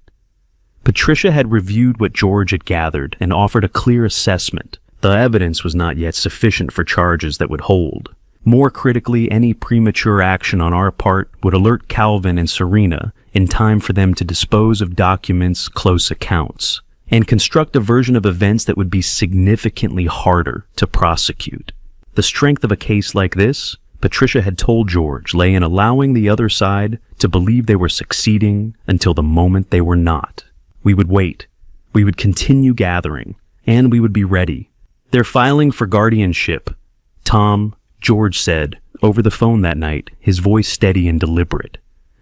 Patricia had reviewed what George had gathered and offered a clear assessment. The evidence was not yet sufficient for charges that would hold. More critically, any premature action on our part would alert Calvin and Serena in time for them to dispose of documents, close accounts, and construct a version of events that would be significantly harder to prosecute. The strength of a case like this, Patricia had told George, lay in allowing the other side to believe they were succeeding until the moment they were not. We would wait. We would continue gathering, and we would be ready. They're filing for guardianship. Tom, George said, over the phone that night, his voice steady and deliberate.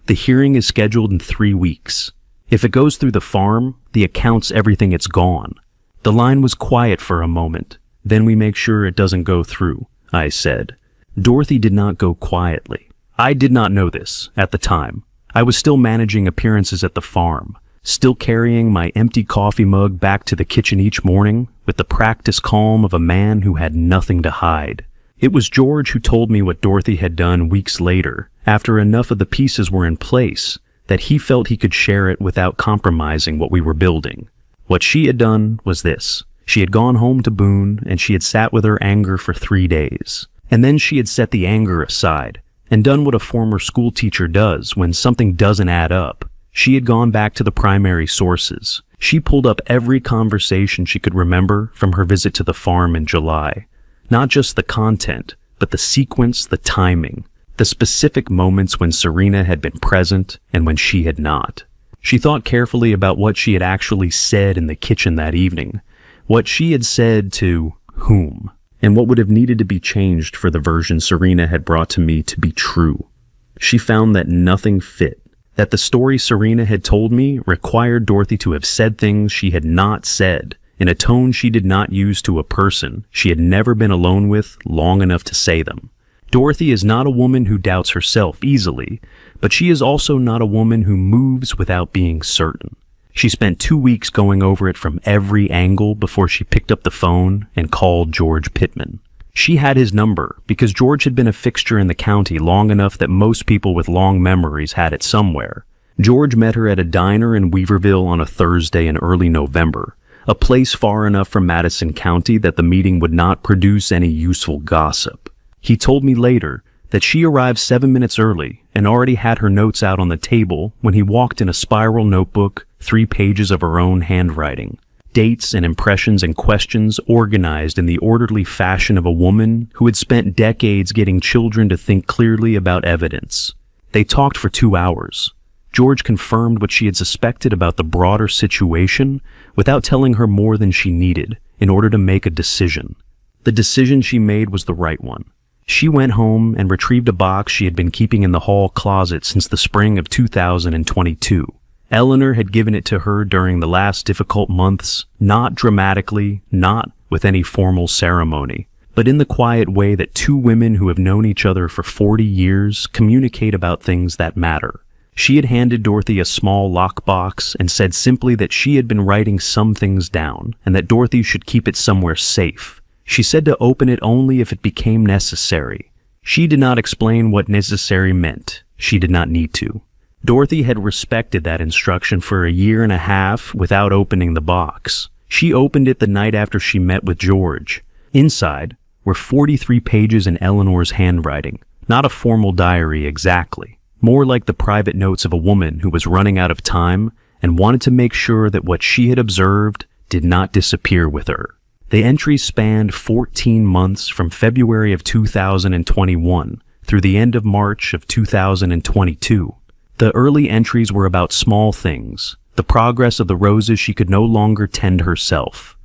The hearing is scheduled in 3 weeks. If it goes through the farm, the account's everything, it's gone. The line was quiet for a moment. Then we make sure it doesn't go through, I said. Dorothy did not go quietly. I did not know this at the time. I was still managing appearances at the farm, still carrying my empty coffee mug back to the kitchen each morning with the practiced calm of a man who had nothing to hide. It was George who told me what Dorothy had done weeks later, after enough of the pieces were in place, that he felt he could share it without compromising what we were building. What she had done was this. She had gone home to Boone, and she had sat with her anger for 3 days. And then she had set the anger aside, and done what a former school teacher does when something doesn't add up. She had gone back to the primary sources. She pulled up every conversation she could remember from her visit to the farm in July. Not just the content, but the sequence, the timing, the specific moments when Serena had been present and when she had not. She thought carefully about what she had actually said in the kitchen that evening, what she had said to whom, and what would have needed to be changed for the version Serena had brought to me to be true. She found that nothing fit, that the story Serena had told me required Dorothy to have said things she had not said, in a tone she did not use to a person she had never been alone with long enough to say them. Dorothy is not a woman who doubts herself easily, but she is also not a woman who moves without being certain. She spent 2 weeks going over it from every angle before she picked up the phone and called George Pittman. She had his number because George had been a fixture in the county long enough that most people with long memories had it somewhere. George met her at a diner in Weaverville on a Thursday in early November, a place far enough from Madison County that the meeting would not produce any useful gossip. He told me later that she arrived 7 minutes early and already had her notes out on the table when he walked in a spiral notebook, 3 pages of her own handwriting, dates and impressions and questions organized in the orderly fashion of a woman who had spent decades getting children to think clearly about evidence. They talked for 2 hours. George confirmed what she had suspected about the broader situation without telling her more than she needed in order to make a decision. The decision she made was the right one. She went home and retrieved a box she had been keeping in the hall closet since the spring of 2022. Eleanor had given it to her during the last difficult months, not dramatically, not with any formal ceremony, but in the quiet way that 2 women who have known each other for 40 years communicate about things that matter. She had handed Dorothy a small lockbox and said simply that she had been writing some things down and that Dorothy should keep it somewhere safe. She said to open it only if it became necessary. She did not explain what necessary meant. She did not need to. Dorothy had respected that instruction for a year and a half without opening the box. She opened it the night after she met with George. Inside were 43 pages in Eleanor's handwriting. Not a formal diary exactly. More like the private notes of a woman who was running out of time and wanted to make sure that what she had observed did not disappear with her. The entries spanned 14 months from February of 2021 through the end of March of 2022. The early entries were about small things, the progress of the roses she could no longer tend herself,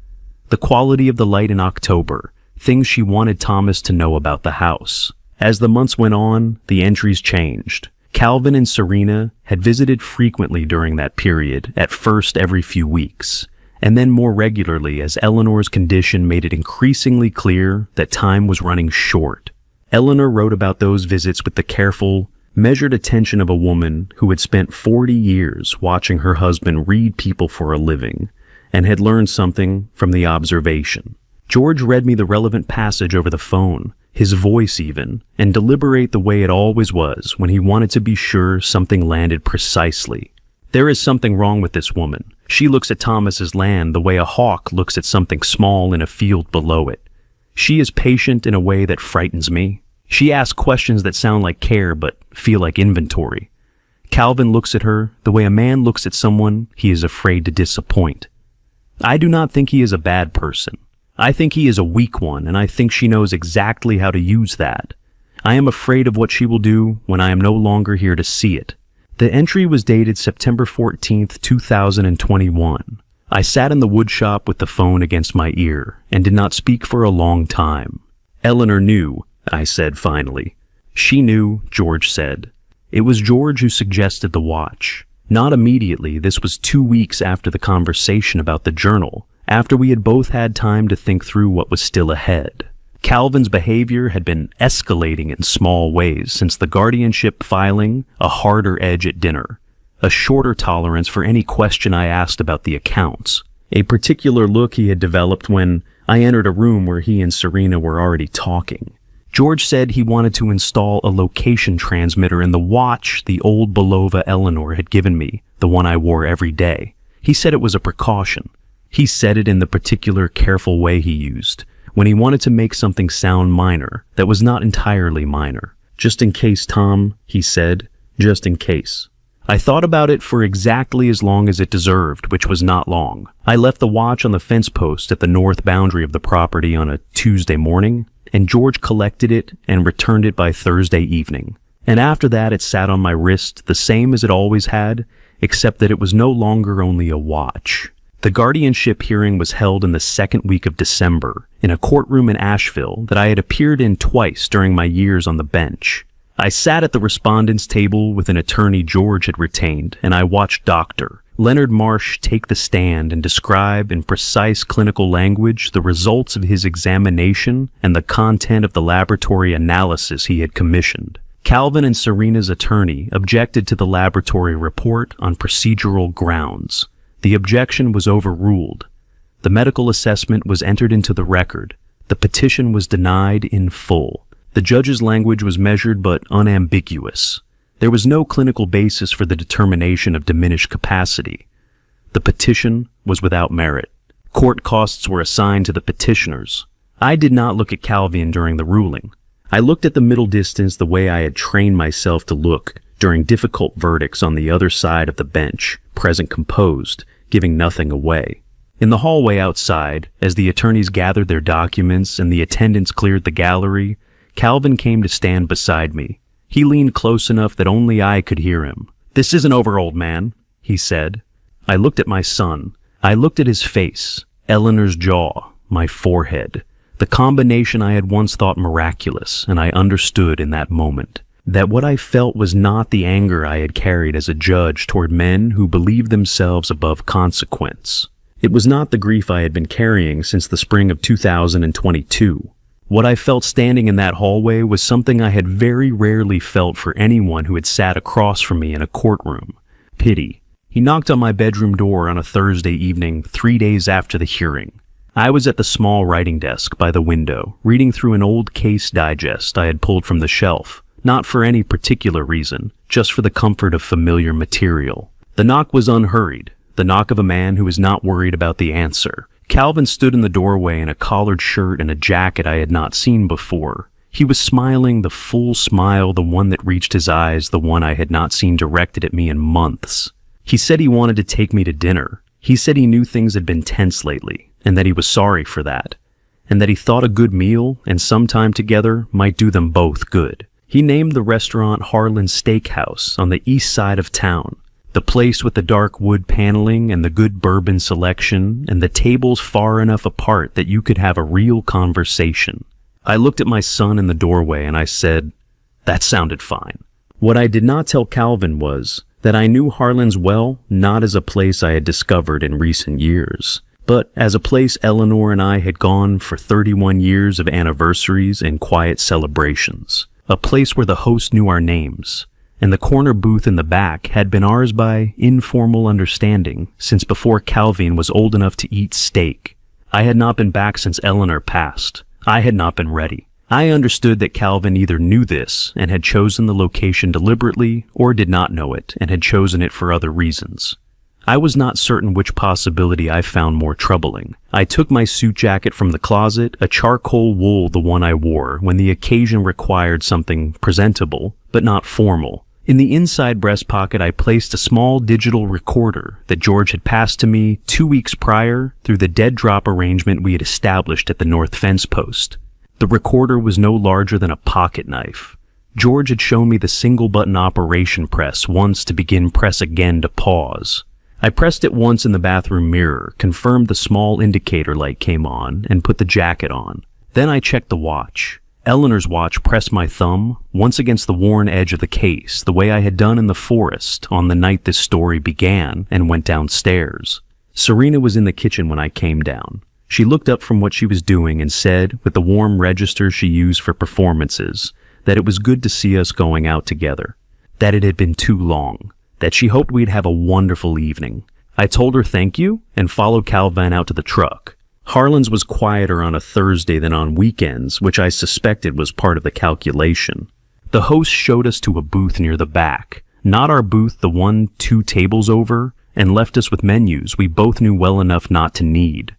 the quality of the light in October, things she wanted Thomas to know about the house. As the months went on, the entries changed. Calvin and Serena had visited frequently during that period, at first every few weeks, and then more regularly as Eleanor's condition made it increasingly clear that time was running short. Eleanor wrote about those visits with the careful, measured attention of a woman who had spent 40 years watching her husband read people for a living and had learned something from the observation. George read me the relevant passage over the phone, his voice even, and deliberate the way it always was when he wanted to be sure something landed precisely. There is something wrong with this woman. She looks at Thomas's land the way a hawk looks at something small in a field below it. She is patient in a way that frightens me. She asks questions that sound like care but feel like inventory. Calvin looks at her the way a man looks at someone he is afraid to disappoint. I do not think he is a bad person. I think he is a weak one, and I think she knows exactly how to use that. I am afraid of what she will do when I am no longer here to see it. The entry was dated September 14th, 2021. I sat in the woodshop with the phone against my ear and did not speak for a long time. Eleanor knew, I said finally. She knew, George said. It was George who suggested the watch. Not immediately, this was 2 weeks after the conversation about the journal, after we had both had time to think through what was still ahead. Calvin's behavior had been escalating in small ways since the guardianship filing, a harder edge at dinner, a shorter tolerance for any question I asked about the accounts, a particular look he had developed when I entered a room where he and Serena were already talking. George said he wanted to install a location transmitter in the watch the old Bulova Eleanor had given me, the one I wore every day. He said it was a precaution. He said it in the particular careful way he used, when he wanted to make something sound minor that was not entirely minor. Just in case, Tom, he said, just in case. I thought about it for exactly as long as it deserved, which was not long. I left the watch on the fence post at the north boundary of the property on a Tuesday morning, and George collected it and returned it by Thursday evening. And after that it sat on my wrist the same as it always had, except that it was no longer only a watch. The guardianship hearing was held in the second week of December, in a courtroom in Asheville that I had appeared in twice during my years on the bench. I sat at the respondent's table with an attorney George had retained, and I watched Dr. Leonard Marsh take the stand and describe in precise clinical language the results of his examination and the content of the laboratory analysis he had commissioned. Calvin and Serena's attorney objected to the laboratory report on procedural grounds. The objection was overruled. The medical assessment was entered into the record. The petition was denied in full. The judge's language was measured but unambiguous. There was no clinical basis for the determination of diminished capacity. The petition was without merit. Court costs were assigned to the petitioners. I did not look at Calvin during the ruling. I looked at the middle distance the way I had trained myself to look during difficult verdicts on the other side of the bench, present composed, giving nothing away. In the hallway outside, as the attorneys gathered their documents and the attendants cleared the gallery, Calvin came to stand beside me. He leaned close enough that only I could hear him. "This isn't over, old man," he said. I looked at my son. I looked at his face, Eleanor's jaw, my forehead, the combination I had once thought miraculous, and I understood in that moment that what I felt was not the anger I had carried as a judge toward men who believed themselves above consequence. It was not the grief I had been carrying since the spring of 2022. What I felt standing in that hallway was something I had very rarely felt for anyone who had sat across from me in a courtroom. Pity. He knocked on my bedroom door on a Thursday evening 3 days after the hearing. I was at the small writing desk by the window, reading through an old case digest I had pulled from the shelf, not for any particular reason, just for the comfort of familiar material. The knock was unhurried, the knock of a man who was not worried about the answer. Calvin stood in the doorway in a collared shirt and a jacket I had not seen before. He was smiling, the full smile, the one that reached his eyes, the one I had not seen directed at me in months. He said he wanted to take me to dinner. He said he knew things had been tense lately, and that he was sorry for that, and that he thought a good meal and some time together might do them both good. He named the restaurant Harlan Steakhouse on the east side of town, the place with the dark wood paneling and the good bourbon selection and the tables far enough apart that you could have a real conversation. I looked at my son in the doorway and I said, that sounded fine. What I did not tell Calvin was that I knew Harlan's well, not as a place I had discovered in recent years, but as a place Eleanor and I had gone for 31 years of anniversaries and quiet celebrations. A place where the host knew our names, and the corner booth in the back had been ours by informal understanding since before Calvin was old enough to eat steak. I had not been back since Eleanor passed. I had not been ready. I understood that Calvin either knew this and had chosen the location deliberately or did not know it and had chosen it for other reasons. I was not certain which possibility I found more troubling. I took my suit jacket from the closet, a charcoal wool the one I wore when the occasion required something presentable, but not formal. In the inside breast pocket I placed a small digital recorder that George had passed to me 2 weeks prior through the dead drop arrangement we had established at the north fence post. The recorder was no larger than a pocket knife. George had shown me the single button operation press once to begin, press again to pause. I pressed it once in the bathroom mirror, confirmed the small indicator light came on, and put the jacket on. Then I checked the watch. Eleanor's watch pressed my thumb, once against the worn edge of the case, the way I had done in the forest on the night this story began, and went downstairs. Serena was in the kitchen when I came down. She looked up from what she was doing and said, with the warm register she used for performances, that it was good to see us going out together, that it had been too long, that she hoped we'd have a wonderful evening. I told her thank you and followed Calvin out to the truck. Harlan's was quieter on a Thursday than on weekends, which I suspected was part of the calculation. The host showed us to a booth near the back, not our booth, the one 2 tables over, and left us with menus we both knew well enough not to need.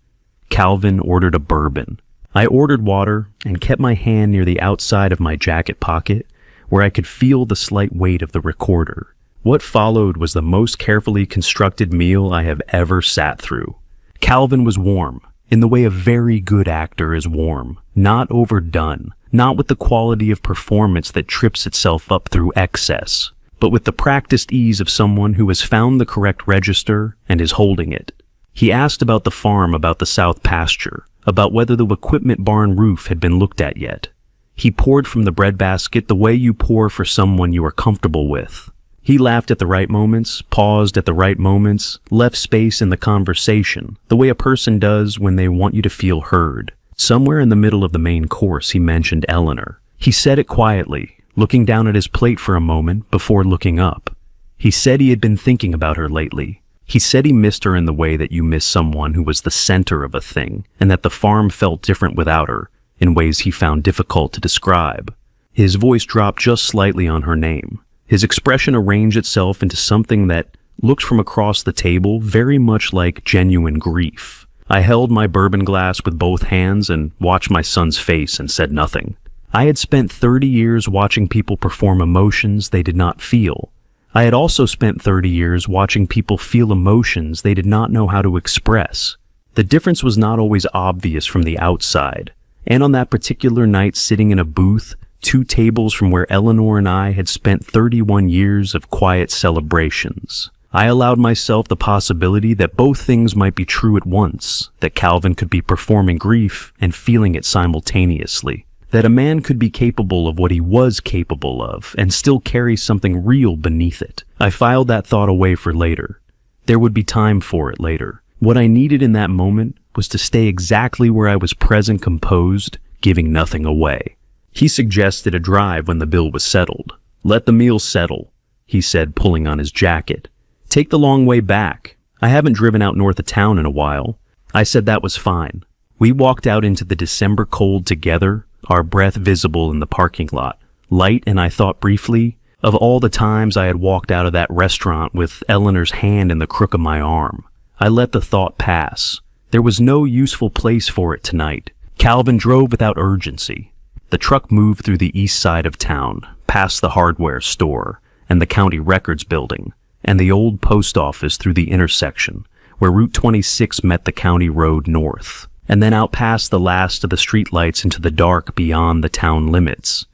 Calvin ordered a bourbon. I ordered water and kept my hand near the outside of my jacket pocket, where I could feel the slight weight of the recorder. What followed was the most carefully constructed meal I have ever sat through. Calvin was warm, in the way a very good actor is warm, not overdone, not with the quality of performance that trips itself up through excess, but with the practiced ease of someone who has found the correct register and is holding it. He asked about the farm, about the south pasture, about whether the equipment barn roof had been looked at yet. He poured from the breadbasket the way you pour for someone you are comfortable with. He laughed at the right moments, paused at the right moments, left space in the conversation, the way a person does when they want you to feel heard. Somewhere in the middle of the main course, he mentioned Eleanor. He said it quietly, looking down at his plate for a moment before looking up. He said he had been thinking about her lately. He said he missed her in the way that you miss someone who was the center of a thing, and that the farm felt different without her, in ways he found difficult to describe. His voice dropped just slightly on her name. His expression arranged itself into something that looked from across the table very much like genuine grief. I held my bourbon glass with both hands and watched my son's face and said nothing. I had spent 30 years watching people perform emotions they did not feel. I had also spent 30 years watching people feel emotions they did not know how to express. The difference was not always obvious from the outside, and on that particular night sitting in a booth, 2 tables from where Eleanor and I had spent 31 years of quiet celebrations, I allowed myself the possibility that both things might be true at once, that Calvin could be performing grief and feeling it simultaneously, that a man could be capable of what he was capable of and still carry something real beneath it. I filed that thought away for later. There would be time for it later. What I needed in that moment was to stay exactly where I was present, composed, giving nothing away. He suggested a drive when the bill was settled. "Let the meal settle," he said, pulling on his jacket. "Take the long way back. I haven't driven out north of town in a while." I said that was fine. We walked out into the December cold together, our breath visible in the parking lot. Light, and I thought briefly of all the times I had walked out of that restaurant with Eleanor's hand in the crook of my arm. I let the thought pass. There was no useful place for it tonight. Calvin drove without urgency. The truck moved through the east side of town, past the hardware store and the county records building, and the old post office through the intersection, where Route 26 met the county road north, and then out past the last of the streetlights into the dark beyond the town limits.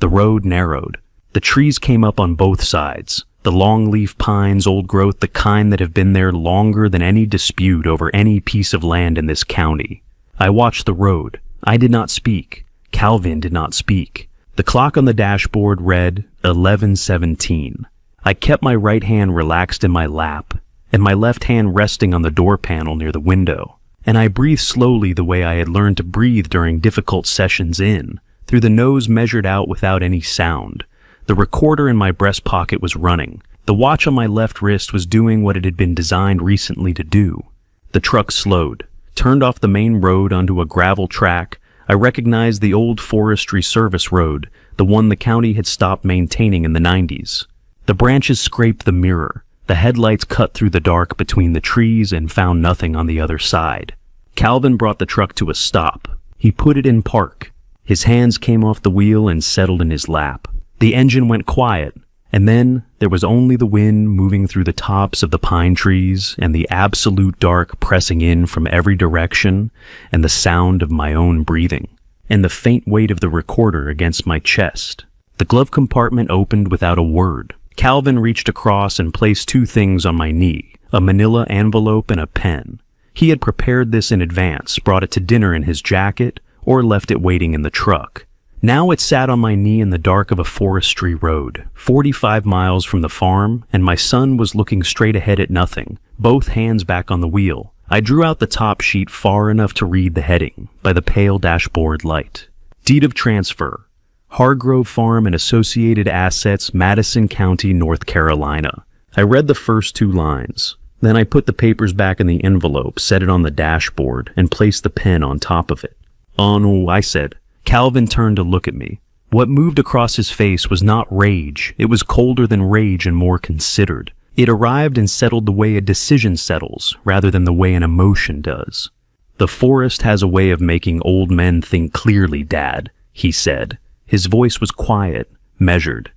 The road narrowed. The trees came up on both sides, the long-leaf pines, old growth, the kind that have been there longer than any dispute over any piece of land in this county. I watched the road. I did not speak. Calvin did not speak. The clock on the dashboard read 11:17. I kept my right hand relaxed in my lap, and my left hand resting on the door panel near the window, and I breathed slowly the way I had learned to breathe during difficult sessions in, through the nose measured out without any sound. The recorder in my breast pocket was running. The watch on my left wrist was doing what it had been designed recently to do. The truck slowed, turned off the main road onto a gravel track. I recognized the old forestry service road, the one the county had stopped maintaining in the 90s. The branches scraped the mirror. The headlights cut through the dark between the trees and found nothing on the other side. Calvin brought the truck to a stop. He put it in park. His hands came off the wheel and settled in his lap. The engine went quiet, and then there was only the wind moving through the tops of the pine trees and the absolute dark pressing in from every direction and the sound of my own breathing and the faint weight of the recorder against my chest. The glove compartment opened without a word. Calvin reached across and placed two things on my knee, a manila envelope and a pen. He had prepared this in advance, brought it to dinner in his jacket, or left it waiting in the truck. Now it sat on my knee in the dark of a forestry road, 45 miles from the farm, and my son was looking straight ahead at nothing, both hands back on the wheel. I drew out the top sheet far enough to read the heading by the pale dashboard light. Deed of transfer. Hargrove Farm and Associated Assets, Madison County, North Carolina. I read the first two lines. Then I put the papers back in the envelope, set it on the dashboard, and placed the pen on top of it. "Oh no," I said. Calvin turned to look at me. What moved across his face was not rage. It was colder than rage and more considered. It arrived and settled the way a decision settles, rather than the way an emotion does. "The forest has a way of making old men think clearly, Dad," he said. His voice was quiet, measured.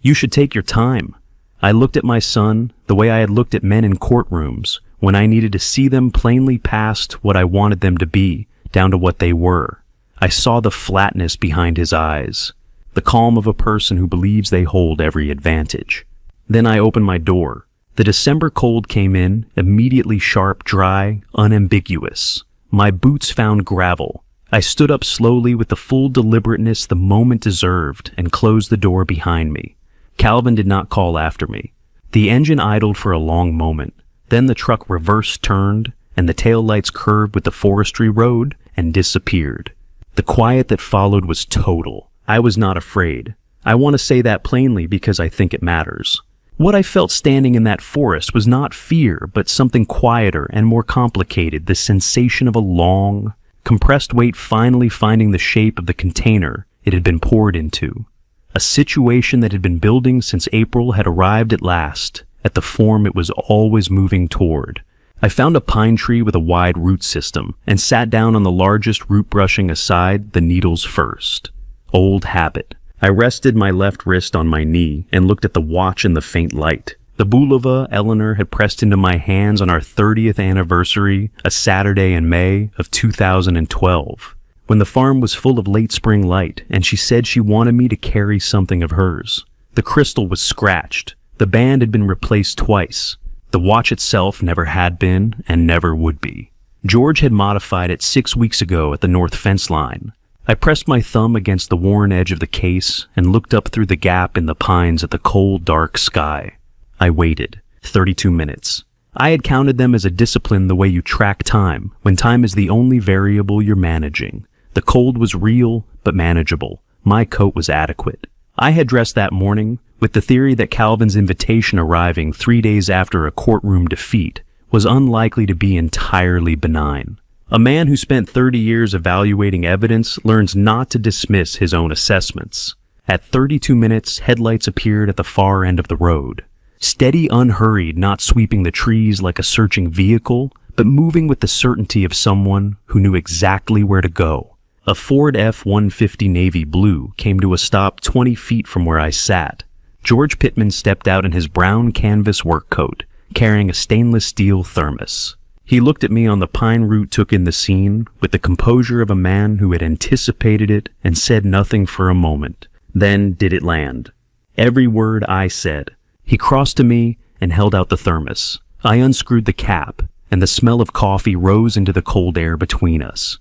"You should take your time." I looked at my son the way I had looked at men in courtrooms, when I needed to see them plainly past what I wanted them to be, down to what they were. I saw the flatness behind his eyes, the calm of a person who believes they hold every advantage. Then I opened my door. The December cold came in, immediately sharp, dry, unambiguous. My boots found gravel. I stood up slowly with the full deliberateness the moment deserved and closed the door behind me. Calvin did not call after me. The engine idled for a long moment. Then the truck reverse turned, and the taillights curved with the forestry road and disappeared. The quiet that followed was total. I was not afraid. I want to say that plainly because I think it matters. What I felt standing in that forest was not fear, but something quieter and more complicated, the sensation of a long, compressed weight finally finding the shape of the container it had been poured into. A situation that had been building since April had arrived at last, at the form it was always moving toward. I found a pine tree with a wide root system and sat down on the largest root, brushing aside the needles first. Old habit. I rested my left wrist on my knee and looked at the watch in the faint light. The Bulova Eleanor had pressed into my hands on our 30th anniversary, a Saturday in May of 2012, when the farm was full of late spring light, and she said she wanted me to carry something of hers. The crystal was scratched. The band had been replaced twice. The watch itself never had been and never would be. George had modified it 6 weeks ago at the north fence line. I pressed my thumb against the worn edge of the case and looked up through the gap in the pines at the cold, dark sky. I waited. 32 minutes. I had counted them as a discipline the way you track time, when time is the only variable you're managing. The cold was real, but manageable. My coat was adequate. I had dressed that morning with the theory that Calvin's invitation arriving 3 days after a courtroom defeat was unlikely to be entirely benign. A man who spent 30 years evaluating evidence learns not to dismiss his own assessments. At 32 minutes, headlights appeared at the far end of the road. Steady, unhurried, not sweeping the trees like a searching vehicle, but moving with the certainty of someone who knew exactly where to go. A Ford F-150 navy blue came to a stop 20 feet from where I sat. George Pittman stepped out in his brown canvas work coat, carrying a stainless steel thermos. He looked at me on the pine root, took in the scene with the composure of a man who had anticipated it and said nothing for a moment. Then did it land. Every word I said. He crossed to me and held out the thermos. I unscrewed the cap, and the smell of coffee rose into the cold air between us.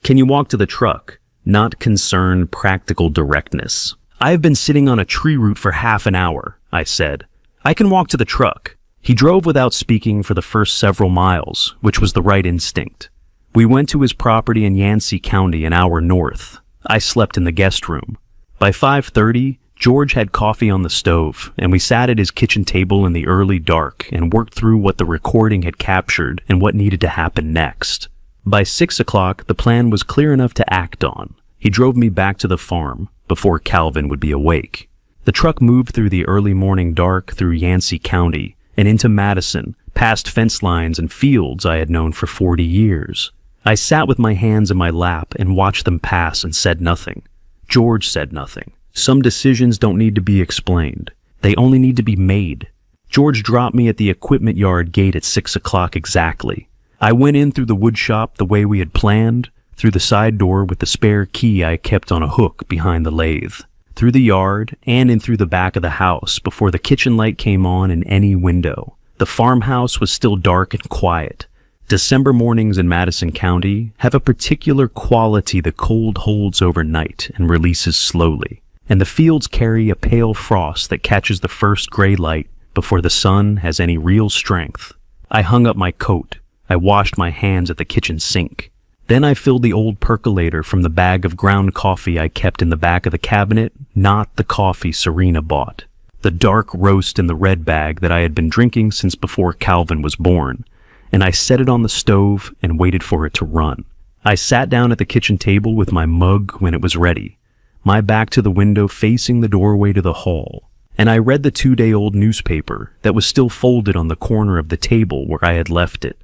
Can you walk to the truck? Not concerned, practical directness. I have been sitting on a tree root for half an hour, I said. I can walk to the truck. He drove without speaking for the first several miles, which was the right instinct. We went to his property in Yancey County, an hour north. I slept in the guest room. By 5:30, George had coffee on the stove, and we sat at his kitchen table in the early dark and worked through what the recording had captured and what needed to happen next. By 6 o'clock, the plan was clear enough to act on. He drove me back to the farm before Calvin would be awake. The truck moved through the early morning dark through Yancey County and into Madison, past fence lines and fields I had known for 40 years. I sat with my hands in my lap and watched them pass and said nothing. George said nothing. Some decisions don't need to be explained. They only need to be made. George dropped me at the equipment yard gate at 6 o'clock exactly. I went in through the wood shop the way we had planned, through the side door with the spare key I kept on a hook behind the lathe, through the yard, and in through the back of the house before the kitchen light came on in any window. The farmhouse was still dark and quiet. December mornings in Madison County have a particular quality the cold holds overnight and releases slowly, and the fields carry a pale frost that catches the first gray light before the sun has any real strength. I hung up my coat. I washed my hands at the kitchen sink. Then I filled the old percolator from the bag of ground coffee I kept in the back of the cabinet, not the coffee Serena bought. The dark roast in the red bag that I had been drinking since before Calvin was born, and I set it on the stove and waited for it to run. I sat down at the kitchen table with my mug when it was ready, my back to the window facing the doorway to the hall, and I read the 2-day-old newspaper that was still folded on the corner of the table where I had left it.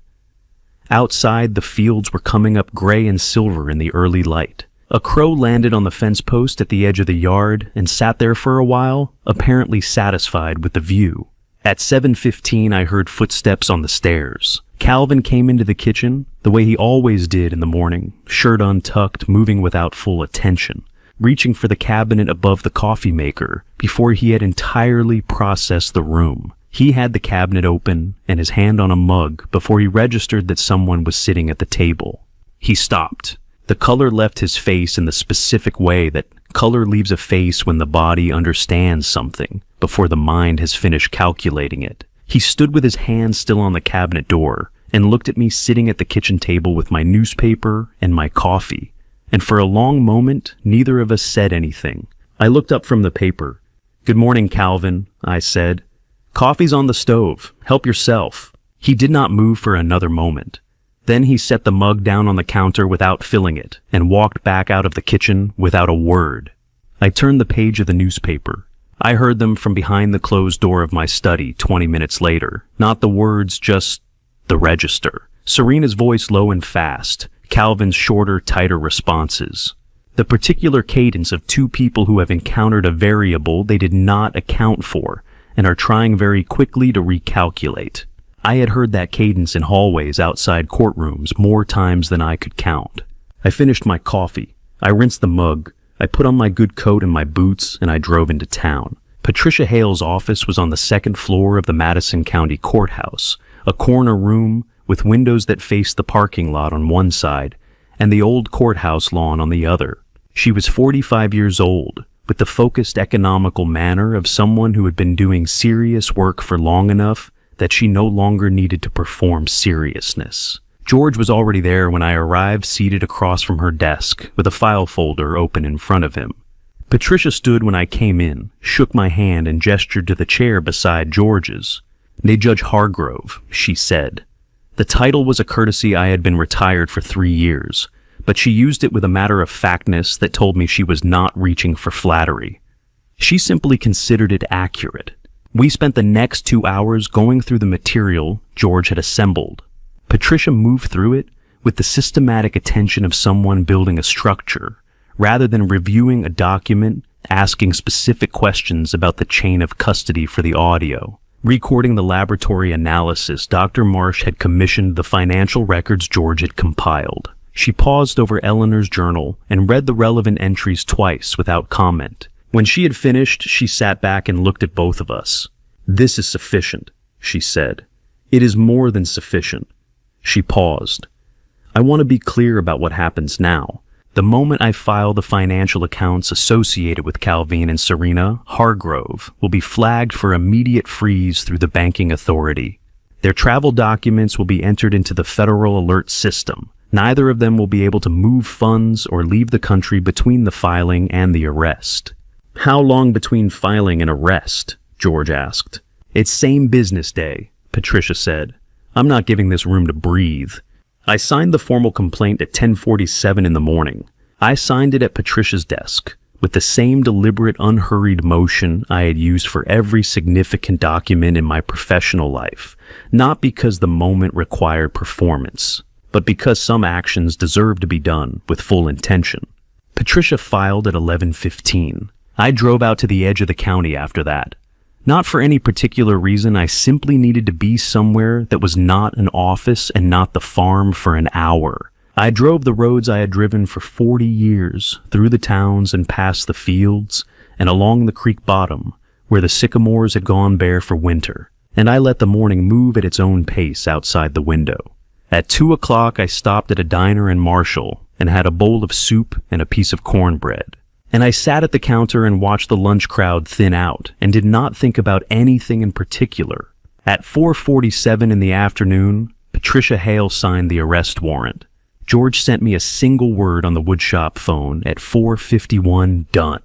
Outside, the fields were coming up gray and silver in the early light. A crow landed on the fence post at the edge of the yard and sat there for a while, apparently satisfied with the view. At 7:15, I heard footsteps on the stairs. Calvin came into the kitchen, the way he always did in the morning, shirt untucked, moving without full attention, reaching for the cabinet above the coffee maker before he had entirely processed the room. He had the cabinet open and his hand on a mug before he registered that someone was sitting at the table. He stopped. The color left his face in the specific way that color leaves a face when the body understands something before the mind has finished calculating it. He stood with his hand still on the cabinet door and looked at me sitting at the kitchen table with my newspaper and my coffee. And for a long moment, neither of us said anything. I looked up from the paper. "Good morning, Calvin," I said. "Coffee's on the stove. Help yourself." He did not move for another moment. Then he set the mug down on the counter without filling it and walked back out of the kitchen without a word. I turned the page of the newspaper. I heard them from behind the closed door of my study 20 minutes later. Not the words, just the register. Serena's voice low and fast. Calvin's shorter, tighter responses. The particular cadence of two people who have encountered a variable they did not account for and are trying very quickly to recalculate. I had heard that cadence in hallways outside courtrooms more times than I could count. I finished my coffee. I rinsed the mug. I put on my good coat and my boots, and I drove into town. Patricia Hale's office was on the second floor of the Madison County Courthouse, a corner room with windows that faced the parking lot on one side and the old courthouse lawn on the other. She was 45 years old, with the focused economical manner of someone who had been doing serious work for long enough that she no longer needed to perform seriousness. George was already there when I arrived, seated across from her desk, with a file folder open in front of him. Patricia stood when I came in, shook my hand, and gestured to the chair beside George's. "Ne Judge Hargrove," she said. The title was a courtesy I had been retired for 3 years, but she used it with a matter-of-factness that told me she was not reaching for flattery. She simply considered it accurate. We spent the next 2 hours going through the material George had assembled. Patricia moved through it with the systematic attention of someone building a structure, rather than reviewing a document, asking specific questions about the chain of custody for the audio. Recording the laboratory analysis, Dr. Marsh had commissioned the financial records George had compiled. She paused over Eleanor's journal and read the relevant entries twice without comment. When she had finished, she sat back and looked at both of us. "This is sufficient," she said. "It is more than sufficient." She paused. "I want to be clear about what happens now. The moment I file the financial accounts associated with Calvin and Serena, Hargrove will be flagged for immediate freeze through the banking authority. Their travel documents will be entered into the Federal Alert System. Neither of them will be able to move funds or leave the country between the filing and the arrest." "How long between filing and arrest?" George asked. "It's same business day," Patricia said. "I'm not giving this room to breathe." I signed the formal complaint at 10:47 in the morning. I signed it at Patricia's desk, with the same deliberate, unhurried motion I had used for every significant document in my professional life, not because the moment required performance, but because some actions deserve to be done with full intention. Patricia filed at 11:15. I drove out to the edge of the county after that. Not for any particular reason, I simply needed to be somewhere that was not an office and not the farm for an hour. I drove the roads I had driven for 40 years, through the towns and past the fields, and along the creek bottom, where the sycamores had gone bare for winter, and I let the morning move at its own pace outside the window. At 2 o'clock, I stopped at a diner in Marshall and had a bowl of soup and a piece of cornbread. And I sat at the counter and watched the lunch crowd thin out and did not think about anything in particular. At 4:47 in the afternoon, Patricia Hale signed the arrest warrant. George sent me a single word on the woodshop phone at 4:51, "Done."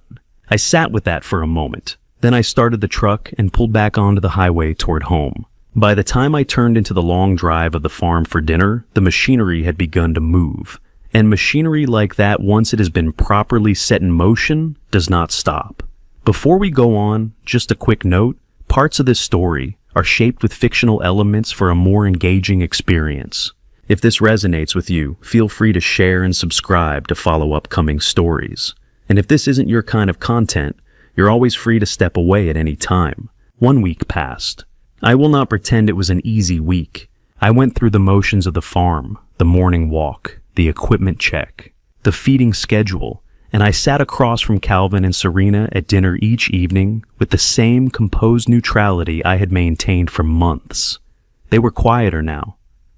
I sat with that for a moment. Then I started the truck and pulled back onto the highway toward home. By the time I turned into the long drive of the farm for dinner, the machinery had begun to move. And machinery like that, once it has been properly set in motion, does not stop. Before we go on, just a quick note, parts of this story are shaped with fictional elements for a more engaging experience. If this resonates with you, feel free to share and subscribe to follow upcoming stories. And if this isn't your kind of content, you're always free to step away at any time. 1 week passed. I will not pretend it was an easy week. I went through the motions of the farm, the morning walk, the equipment check, the feeding schedule, and I sat across from Calvin and Serena at dinner each evening with the same composed neutrality I had maintained for months. They were quieter now,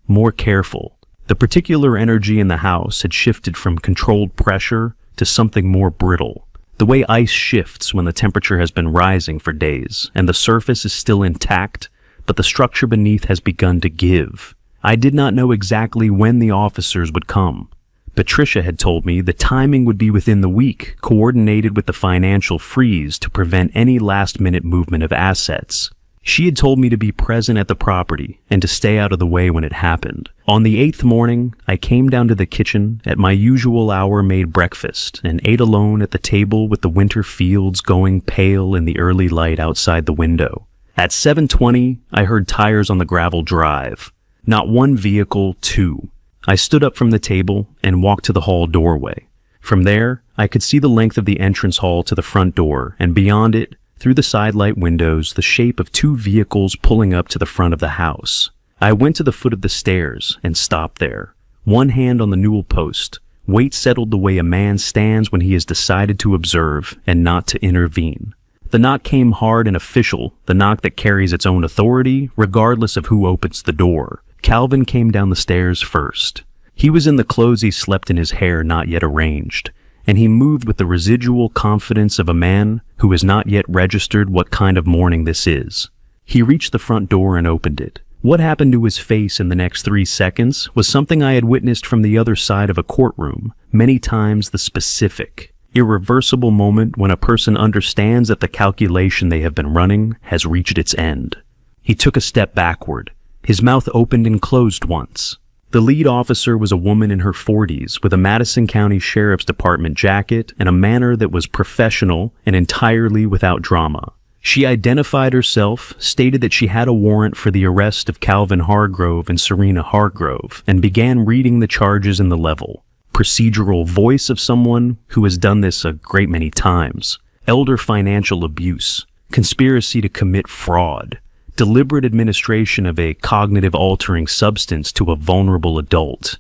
more careful. The particular energy in the house had shifted from controlled pressure to something more brittle. The way ice shifts when the temperature has been rising for days, and the surface is still intact, but the structure beneath has begun to give. I did not know exactly when the officers would come. Patricia had told me the timing would be within the week, coordinated with the financial freeze to prevent any last-minute movement of assets. She had told me to be present at the property and to stay out of the way when it happened. On the 8th morning, I came down to the kitchen at my usual hour, made breakfast, and ate alone at the table with the winter fields going pale in the early light outside the window. At 7:20, I heard tires on the gravel drive. Not one vehicle, two. I stood up from the table and walked to the hall doorway. From there, I could see the length of the entrance hall to the front door, and beyond it, through the sidelight windows, the shape of 2 vehicles pulling up to the front of the house. I went to the foot of the stairs and stopped there. One hand on the newel post, weight settled the way a man stands when he has decided to observe and not to intervene. The knock came hard and official, the knock that carries its own authority, regardless of who opens the door. Calvin came down the stairs first. He was in the clothes he slept in, his hair not yet arranged, and he moved with the residual confidence of a man who has not yet registered what kind of morning this is. He reached the front door and opened it, What happened to his face in the next 3 seconds was something I had witnessed from the other side of a courtroom, many times the specific, irreversible moment when a person understands that the calculation they have been running has reached its end. He took a step backward. His mouth opened and closed once. The lead officer was a woman in her 40s with a Madison County Sheriff's Department jacket and a manner that was professional and entirely without drama. She identified herself, stated that she had a warrant for the arrest of Calvin Hargrove and Serena Hargrove, and began reading the charges in the level. Procedural voice of someone who has done this a great many times. Elder financial abuse. Conspiracy to commit fraud. Deliberate administration of a cognitive-altering substance to a vulnerable adult.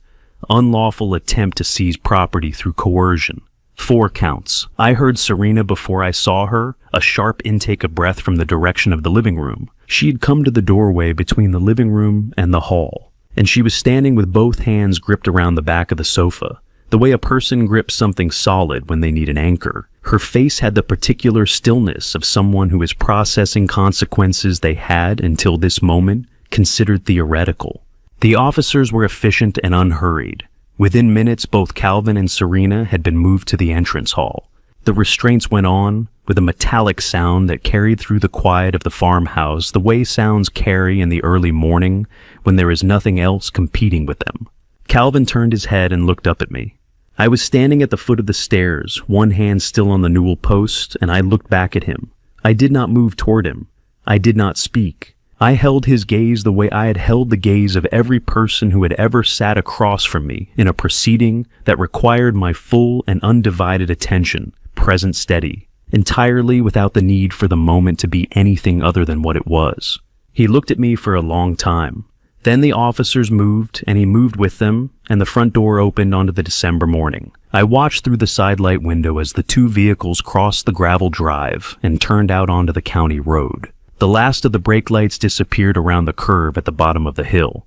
Unlawful attempt to seize property through coercion. 4 counts. I heard Serena before I saw her, a sharp intake of breath from the direction of the living room. She had come to the doorway between the living room and the hall, and she was standing with both hands gripped around the back of the sofa, the way a person grips something solid when they need an anchor. Her face had the particular stillness of someone who is processing consequences they had, until this moment, considered theoretical. The officers were efficient and unhurried. Within minutes, both Calvin and Serena had been moved to the entrance hall. The restraints went on, with a metallic sound that carried through the quiet of the farmhouse the way sounds carry in the early morning when there is nothing else competing with them. Calvin turned his head and looked up at me. I was standing at the foot of the stairs, one hand still on the newel post, and I looked back at him. I did not move toward him. I did not speak. I held his gaze the way I had held the gaze of every person who had ever sat across from me in a proceeding that required my full and undivided attention, present steady, entirely without the need for the moment to be anything other than what it was. He looked at me for a long time. Then the officers moved, and he moved with them, and the front door opened onto the December morning. I watched through the sidelight window as the 2 vehicles crossed the gravel drive and turned out onto the county road. The last of the brake lights disappeared around the curve at the bottom of the hill.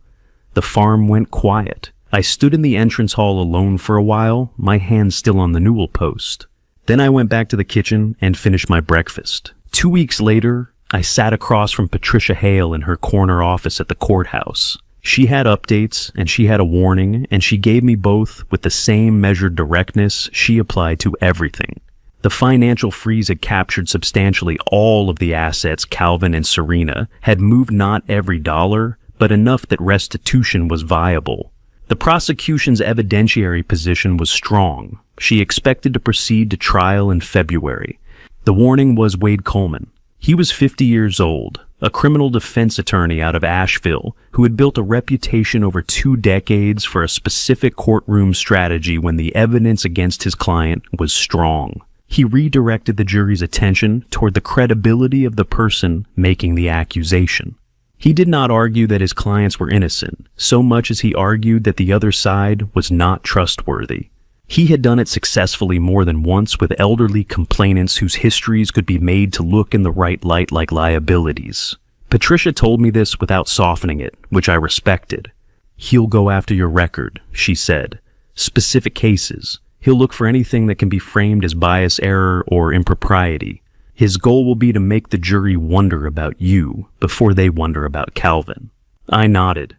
The farm went quiet. I stood in the entrance hall alone for a while, my hand still on the newel post. Then I went back to the kitchen and finished my breakfast. 2 weeks later, I sat across from Patricia Hale in her corner office at the courthouse. She had updates, and she had a warning, and she gave me both with the same measured directness she applied to everything. The financial freeze had captured substantially all of the assets Calvin and Serena had moved, not every dollar, but enough that restitution was viable. The prosecution's evidentiary position was strong. She expected to proceed to trial in February. The warning was Wade Coleman. He was 50 years old, a criminal defense attorney out of Asheville who had built a reputation over 2 decades for a specific courtroom strategy when the evidence against his client was strong. He redirected the jury's attention toward the credibility of the person making the accusation. He did not argue that his clients were innocent, so much as he argued that the other side was not trustworthy. He had done it successfully more than once with elderly complainants whose histories could be made to look in the right light like liabilities. Patricia told me this without softening it, which I respected. "He'll go after your record," she said. "Specific cases. He'll look for anything that can be framed as bias, error, or impropriety. His goal will be to make the jury wonder about you before they wonder about Calvin." I nodded.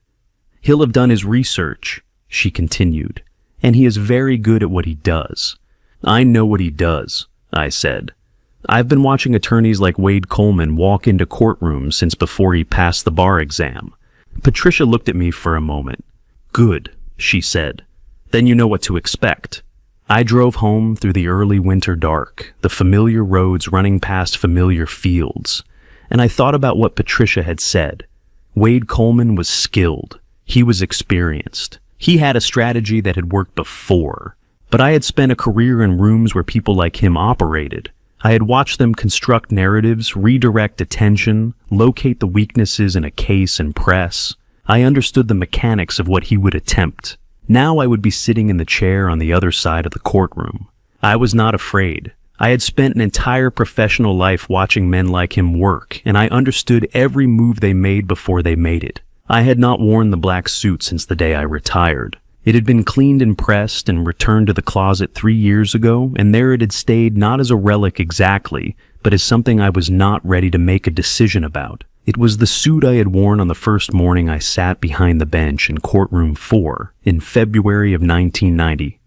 "He'll have done his research," she continued, "and he is very good at what he does." "I know what he does," I said. "I've been watching attorneys like Wade Coleman walk into courtrooms since before he passed the bar exam." Patricia looked at me for a moment. "Good," she said. "Then you know what to expect." I drove home through the early winter dark, the familiar roads running past familiar fields, and I thought about what Patricia had said. Wade Coleman was skilled. He was experienced. He had a strategy that had worked before, but I had spent a career in rooms where people like him operated. I had watched them construct narratives, redirect attention, locate the weaknesses in a case and press. I understood the mechanics of what he would attempt. Now I would be sitting in the chair on the other side of the courtroom. I was not afraid. I had spent an entire professional life watching men like him work, and I understood every move they made before they made it. I had not worn the black suit since the day I retired. It had been cleaned and pressed and returned to the closet 3 years ago, and there it had stayed not as a relic exactly, but as something I was not ready to make a decision about. It was the suit I had worn on the first morning I sat behind the bench in courtroom 4 in February of 1990,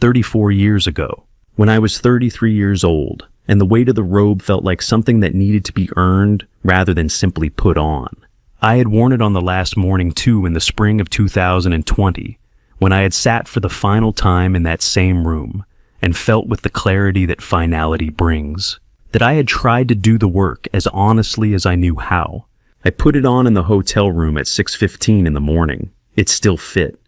34 years ago, when I was 33 years old, and the weight of the robe felt like something that needed to be earned rather than simply put on. I had worn it on the last morning too in the spring of 2020, when I had sat for the final time in that same room and felt with the clarity that finality brings, that I had tried to do the work as honestly as I knew how. I put it on in the hotel room at 6:15 in the morning. It still fit.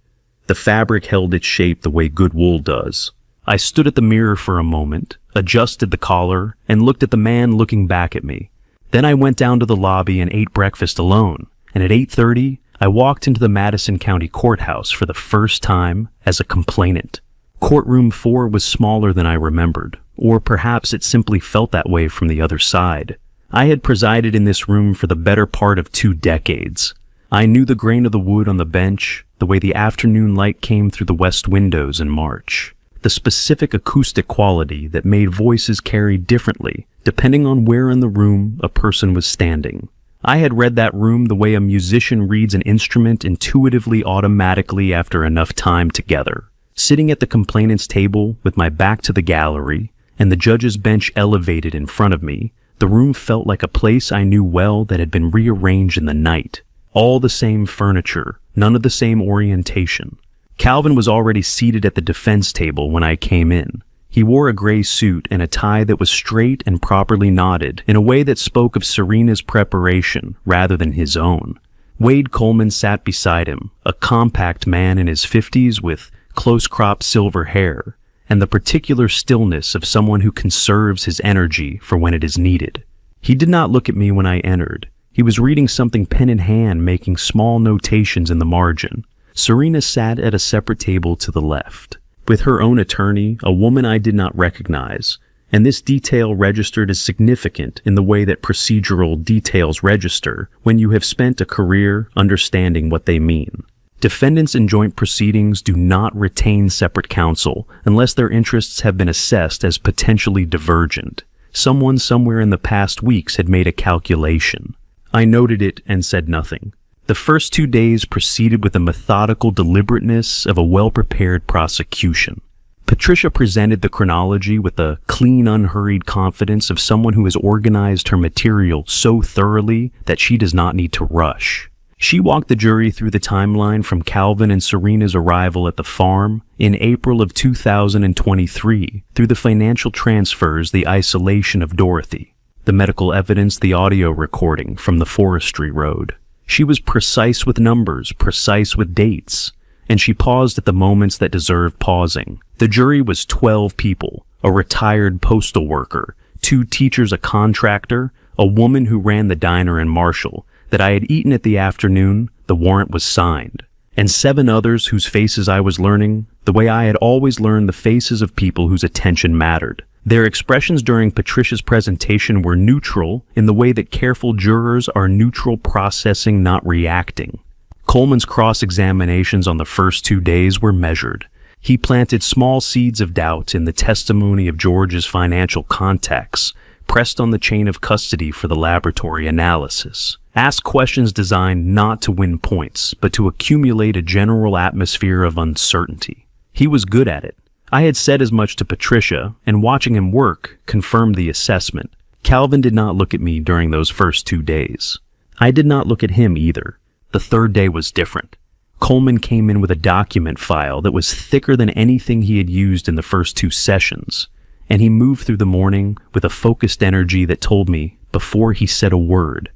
The fabric held its shape the way good wool does. I stood at the mirror for a moment, adjusted the collar, and looked at the man looking back at me. Then I went down to the lobby and ate breakfast alone, and at 8:30, I walked into the Madison County Courthouse for the first time as a complainant. Courtroom 4 was smaller than I remembered, or perhaps it simply felt that way from the other side. I had presided in this room for the better part of 2 decades. I knew the grain of the wood on the bench, the way the afternoon light came through the west windows in March, the specific acoustic quality that made voices carry differently depending on where in the room a person was standing. I had read that room the way a musician reads an instrument intuitively, automatically after enough time together. Sitting at the complainant's table with my back to the gallery and the judge's bench elevated in front of me, the room felt like a place I knew well that had been rearranged in the night. All the same furniture, none of the same orientation. Calvin was already seated at the defense table when I came in. He wore a gray suit and a tie that was straight and properly knotted in a way that spoke of Serena's preparation rather than his own. Wade Coleman sat beside him, a compact man in his 50s with close-cropped silver hair and the particular stillness of someone who conserves his energy for when it is needed. He did not look at me when I entered. He was reading something pen in hand, making small notations in the margin. Serena sat at a separate table to the left, with her own attorney, a woman I did not recognize, and this detail registered as significant in the way that procedural details register when you have spent a career understanding what they mean. Defendants in joint proceedings do not retain separate counsel unless their interests have been assessed as potentially divergent. Someone somewhere in the past weeks had made a calculation. I noted it and said nothing. The first 2 days proceeded with the methodical deliberateness of a well-prepared prosecution. Patricia presented the chronology with the clean, unhurried confidence of someone who has organized her material so thoroughly that she does not need to rush. She walked the jury through the timeline from Calvin and Serena's arrival at the farm in April of 2023, through the financial transfers, the isolation of Dorothy, the medical evidence, the audio recording from the forestry road. She was precise with numbers, precise with dates, and she paused at the moments that deserved pausing. The jury was 12 people, a retired postal worker, 2 teachers, a contractor, a woman who ran the diner in Marshall that I had eaten at the afternoon the warrant was signed, and 7 others whose faces I was learning the way I had always learned the faces of people whose attention mattered. Their expressions during Patricia's presentation were neutral in the way that careful jurors are neutral, processing, not reacting. Coleman's cross-examinations on the first 2 days were measured. He planted small seeds of doubt in the testimony of George's financial contacts, pressed on the chain of custody for the laboratory analysis, asked questions designed not to win points, but to accumulate a general atmosphere of uncertainty. He was good at it. I had said as much to Patricia, and watching him work confirmed the assessment. Calvin did not look at me during those first 2 days. I did not look at him either. The third day was different. Coleman came in with a document file that was thicker than anything he had used in the first 2 sessions, and he moved through the morning with a focused energy that told me, before he said a word,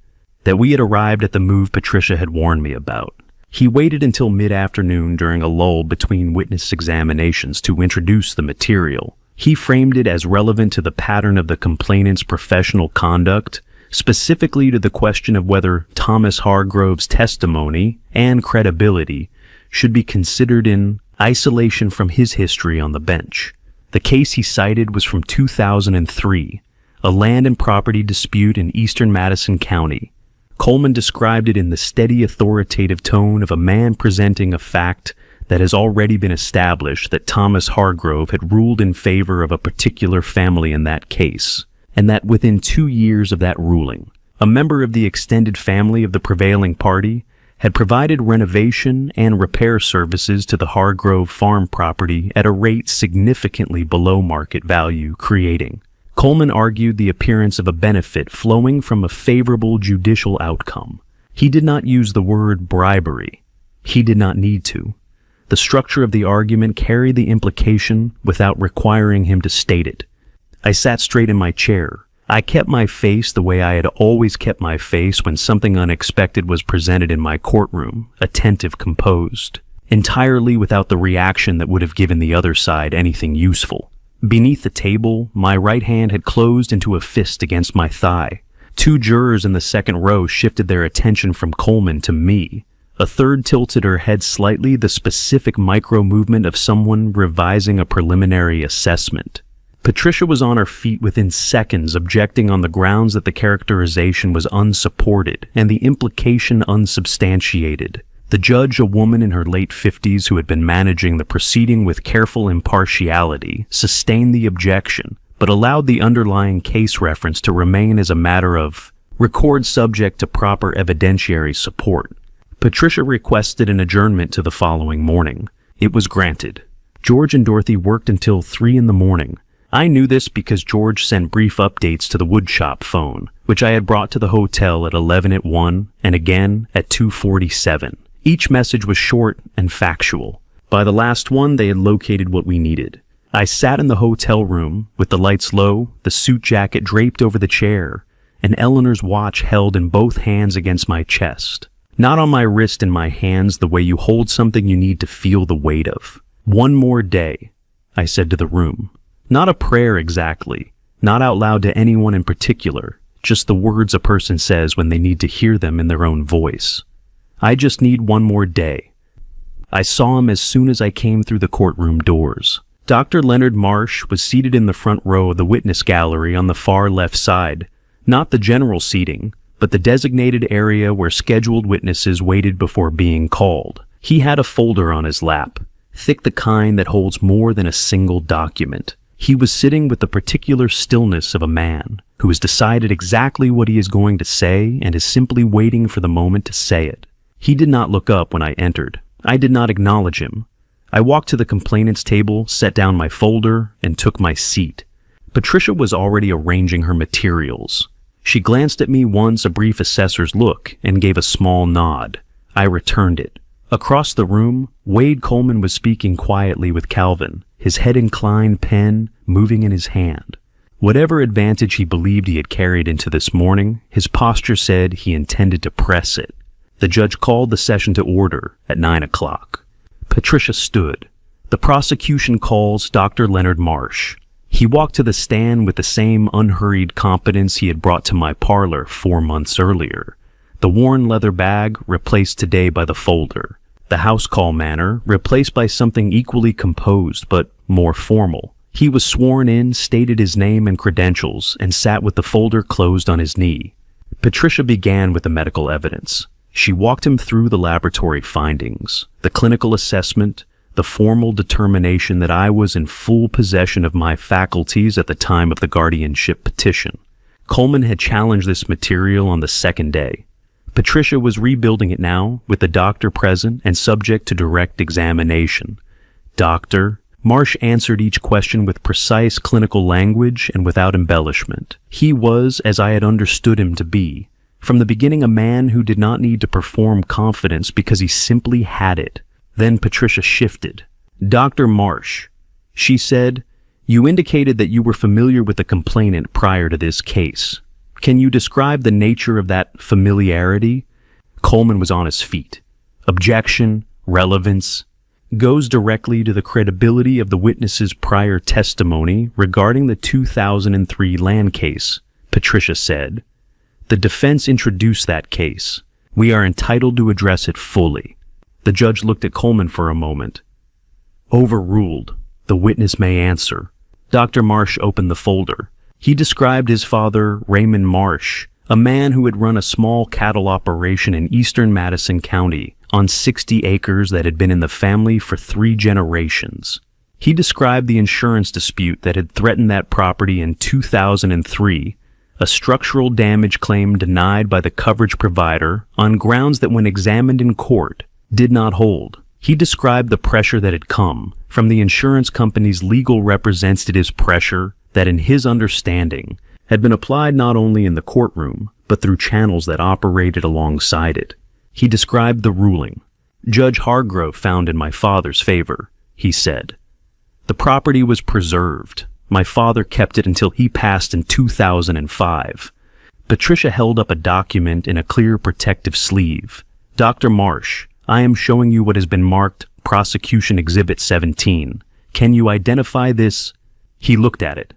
that we had arrived at the move Patricia had warned me about. He waited until mid-afternoon during a lull between witness examinations to introduce the material. He framed it as relevant to the pattern of the complainant's professional conduct, specifically to the question of whether Thomas Hargrove's testimony and credibility should be considered in isolation from his history on the bench. The case he cited was from 2003, a land and property dispute in eastern Madison County. Coleman described it in the steady, authoritative tone of a man presenting a fact that has already been established, that Thomas Hargrove had ruled in favor of a particular family in that case, and that within 2 years of that ruling, a member of the extended family of the prevailing party, had provided renovation and repair services to the Hargrove farm property at a rate significantly below market value, creating. Coleman argued the appearance of a benefit flowing from a favorable judicial outcome. He did not use the word bribery. He did not need to. The structure of the argument carried the implication without requiring him to state it. I sat straight in my chair. I kept my face the way I had always kept my face when something unexpected was presented in my courtroom, attentive, composed, entirely without the reaction that would have given the other side anything useful. Beneath the table, my right hand had closed into a fist against my thigh. 2 jurors in the second row shifted their attention from Coleman to me. A third tilted her head slightly, the specific micro-movement of someone revising a preliminary assessment. Patricia was on her feet within seconds, objecting on the grounds that the characterization was unsupported and the implication unsubstantiated. The judge, a woman in her late 50s who had been managing the proceeding with careful impartiality, sustained the objection, but allowed the underlying case reference to remain as a matter of record subject to proper evidentiary support. Patricia requested an adjournment to the following morning. It was granted. George and Dorothy worked until 3 in the morning. I knew this because George sent brief updates to the woodshop phone, which I had brought to the hotel at 11:01 and again at 2:47. Each message was short and factual. By the last one, they had located what we needed. I sat in the hotel room, with the lights low, the suit jacket draped over the chair, and Eleanor's watch held in both hands against my chest. Not on my wrist in my hands the way you hold something you need to feel the weight of. One more day, I said to the room. Not a prayer exactly, not out loud to anyone in particular, just the words a person says when they need to hear them in their own voice. I just need one more day. I saw him as soon as I came through the courtroom doors. Dr. Leonard Marsh was seated in the front row of the witness gallery on the far left side, not the general seating, but the designated area where scheduled witnesses waited before being called. He had a folder on his lap, thick, the kind that holds more than a single document. He was sitting with the particular stillness of a man who has decided exactly what he is going to say and is simply waiting for the moment to say it. He did not look up when I entered. I did not acknowledge him. I walked to the complainant's table, set down my folder, and took my seat. Patricia was already arranging her materials. She glanced at me once, a brief assessor's look, and gave a small nod. I returned it. Across the room, Wade Coleman was speaking quietly with Calvin, his head inclined, pen moving in his hand. Whatever advantage he believed he had carried into this morning, his posture said he intended to press it. The judge called the session to order at 9 o'clock. Patricia stood. The prosecution calls Dr. Leonard Marsh. He walked to the stand with the same unhurried competence he had brought to my parlor 4 months earlier. The worn leather bag replaced today by the folder. The house call manner replaced by something equally composed but more formal. He was sworn in, stated his name and credentials, and sat with the folder closed on his knee. Patricia began with the medical evidence. She walked him through the laboratory findings, the clinical assessment, the formal determination that I was in full possession of my faculties at the time of the guardianship petition. Coleman had challenged this material on the second day. Patricia was rebuilding it now, with the doctor present and subject to direct examination. Doctor, Marsh answered each question with precise clinical language and without embellishment. He was, as I had understood him to be, from the beginning a man who did not need to perform confidence because he simply had it. Then Patricia shifted. Dr. Marsh, she said, you indicated that you were familiar with the complainant prior to this case. Can you describe the nature of that familiarity? Coleman was on his feet. Objection, relevance, goes directly to the credibility of the witness's prior testimony regarding the 2003 land case, Patricia said. The defense introduced that case. We are entitled to address it fully. The judge looked at Coleman for a moment. Overruled. The witness may answer. Dr. Marsh opened the folder. He described his father, Raymond Marsh, a man who had run a small cattle operation in eastern Madison County on 60 acres that had been in the family for 3 generations. He described the insurance dispute that had threatened that property in 2003, a structural damage claim denied by the coverage provider on grounds that when examined in court did not hold. He described the pressure that had come from the insurance company's legal representative's pressure that, in his understanding, had been applied not only in the courtroom, but through channels that operated alongside it. He described the ruling. Judge Hargrove found in my father's favor, he said. The property was preserved. My father kept it until he passed in 2005. Patricia held up a document in a clear protective sleeve. Dr. Marsh, I am showing you what has been marked Prosecution Exhibit 17. Can you identify this? He looked at it.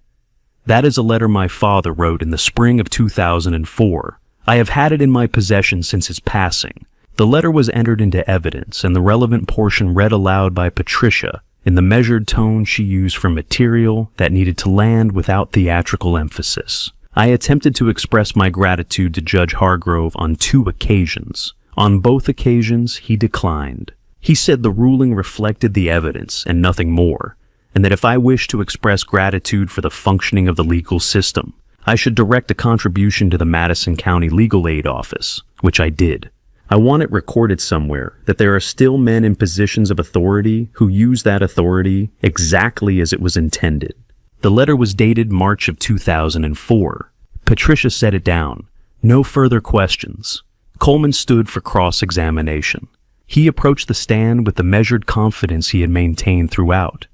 That is a letter my father wrote in the spring of 2004. I have had it in my possession since his passing. The letter was entered into evidence and the relevant portion read aloud by Patricia in the measured tone she used for material that needed to land without theatrical emphasis. I attempted to express my gratitude to Judge Hargrove on 2 occasions. On both occasions, he declined. He said the ruling reflected the evidence and nothing more, and that if I wished to express gratitude for the functioning of the legal system, I should direct a contribution to the Madison County Legal Aid Office, which I did. I want it recorded somewhere that there are still men in positions of authority who use that authority exactly as it was intended. The letter was dated March of 2004. Patricia set it down. No further questions. Coleman stood for cross-examination. He approached the stand with the measured confidence he had maintained throughout,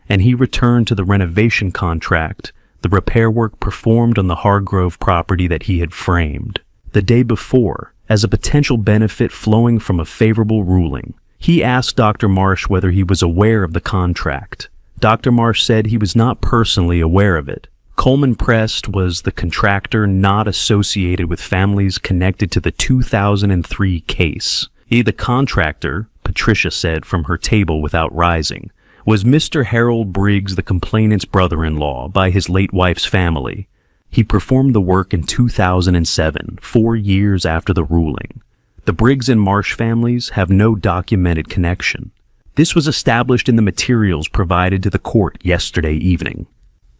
and he returned to the renovation contract, the repair work performed on the Hargrove property that he had framed. The day before, as a potential benefit flowing from a favorable ruling, he asked Dr. Marsh whether he was aware of the contract. Dr. Marsh said he was not personally aware of it. Coleman pressed was the contractor not associated with families connected to the 2003 case. The contractor, Patricia said from her table without rising, was Mr. Harold Briggs, the complainant's brother-in-law by his late wife's family. He performed the work in 2007, 4 years after the ruling. The Briggs and Marsh families have no documented connection. This was established in the materials provided to the court yesterday evening.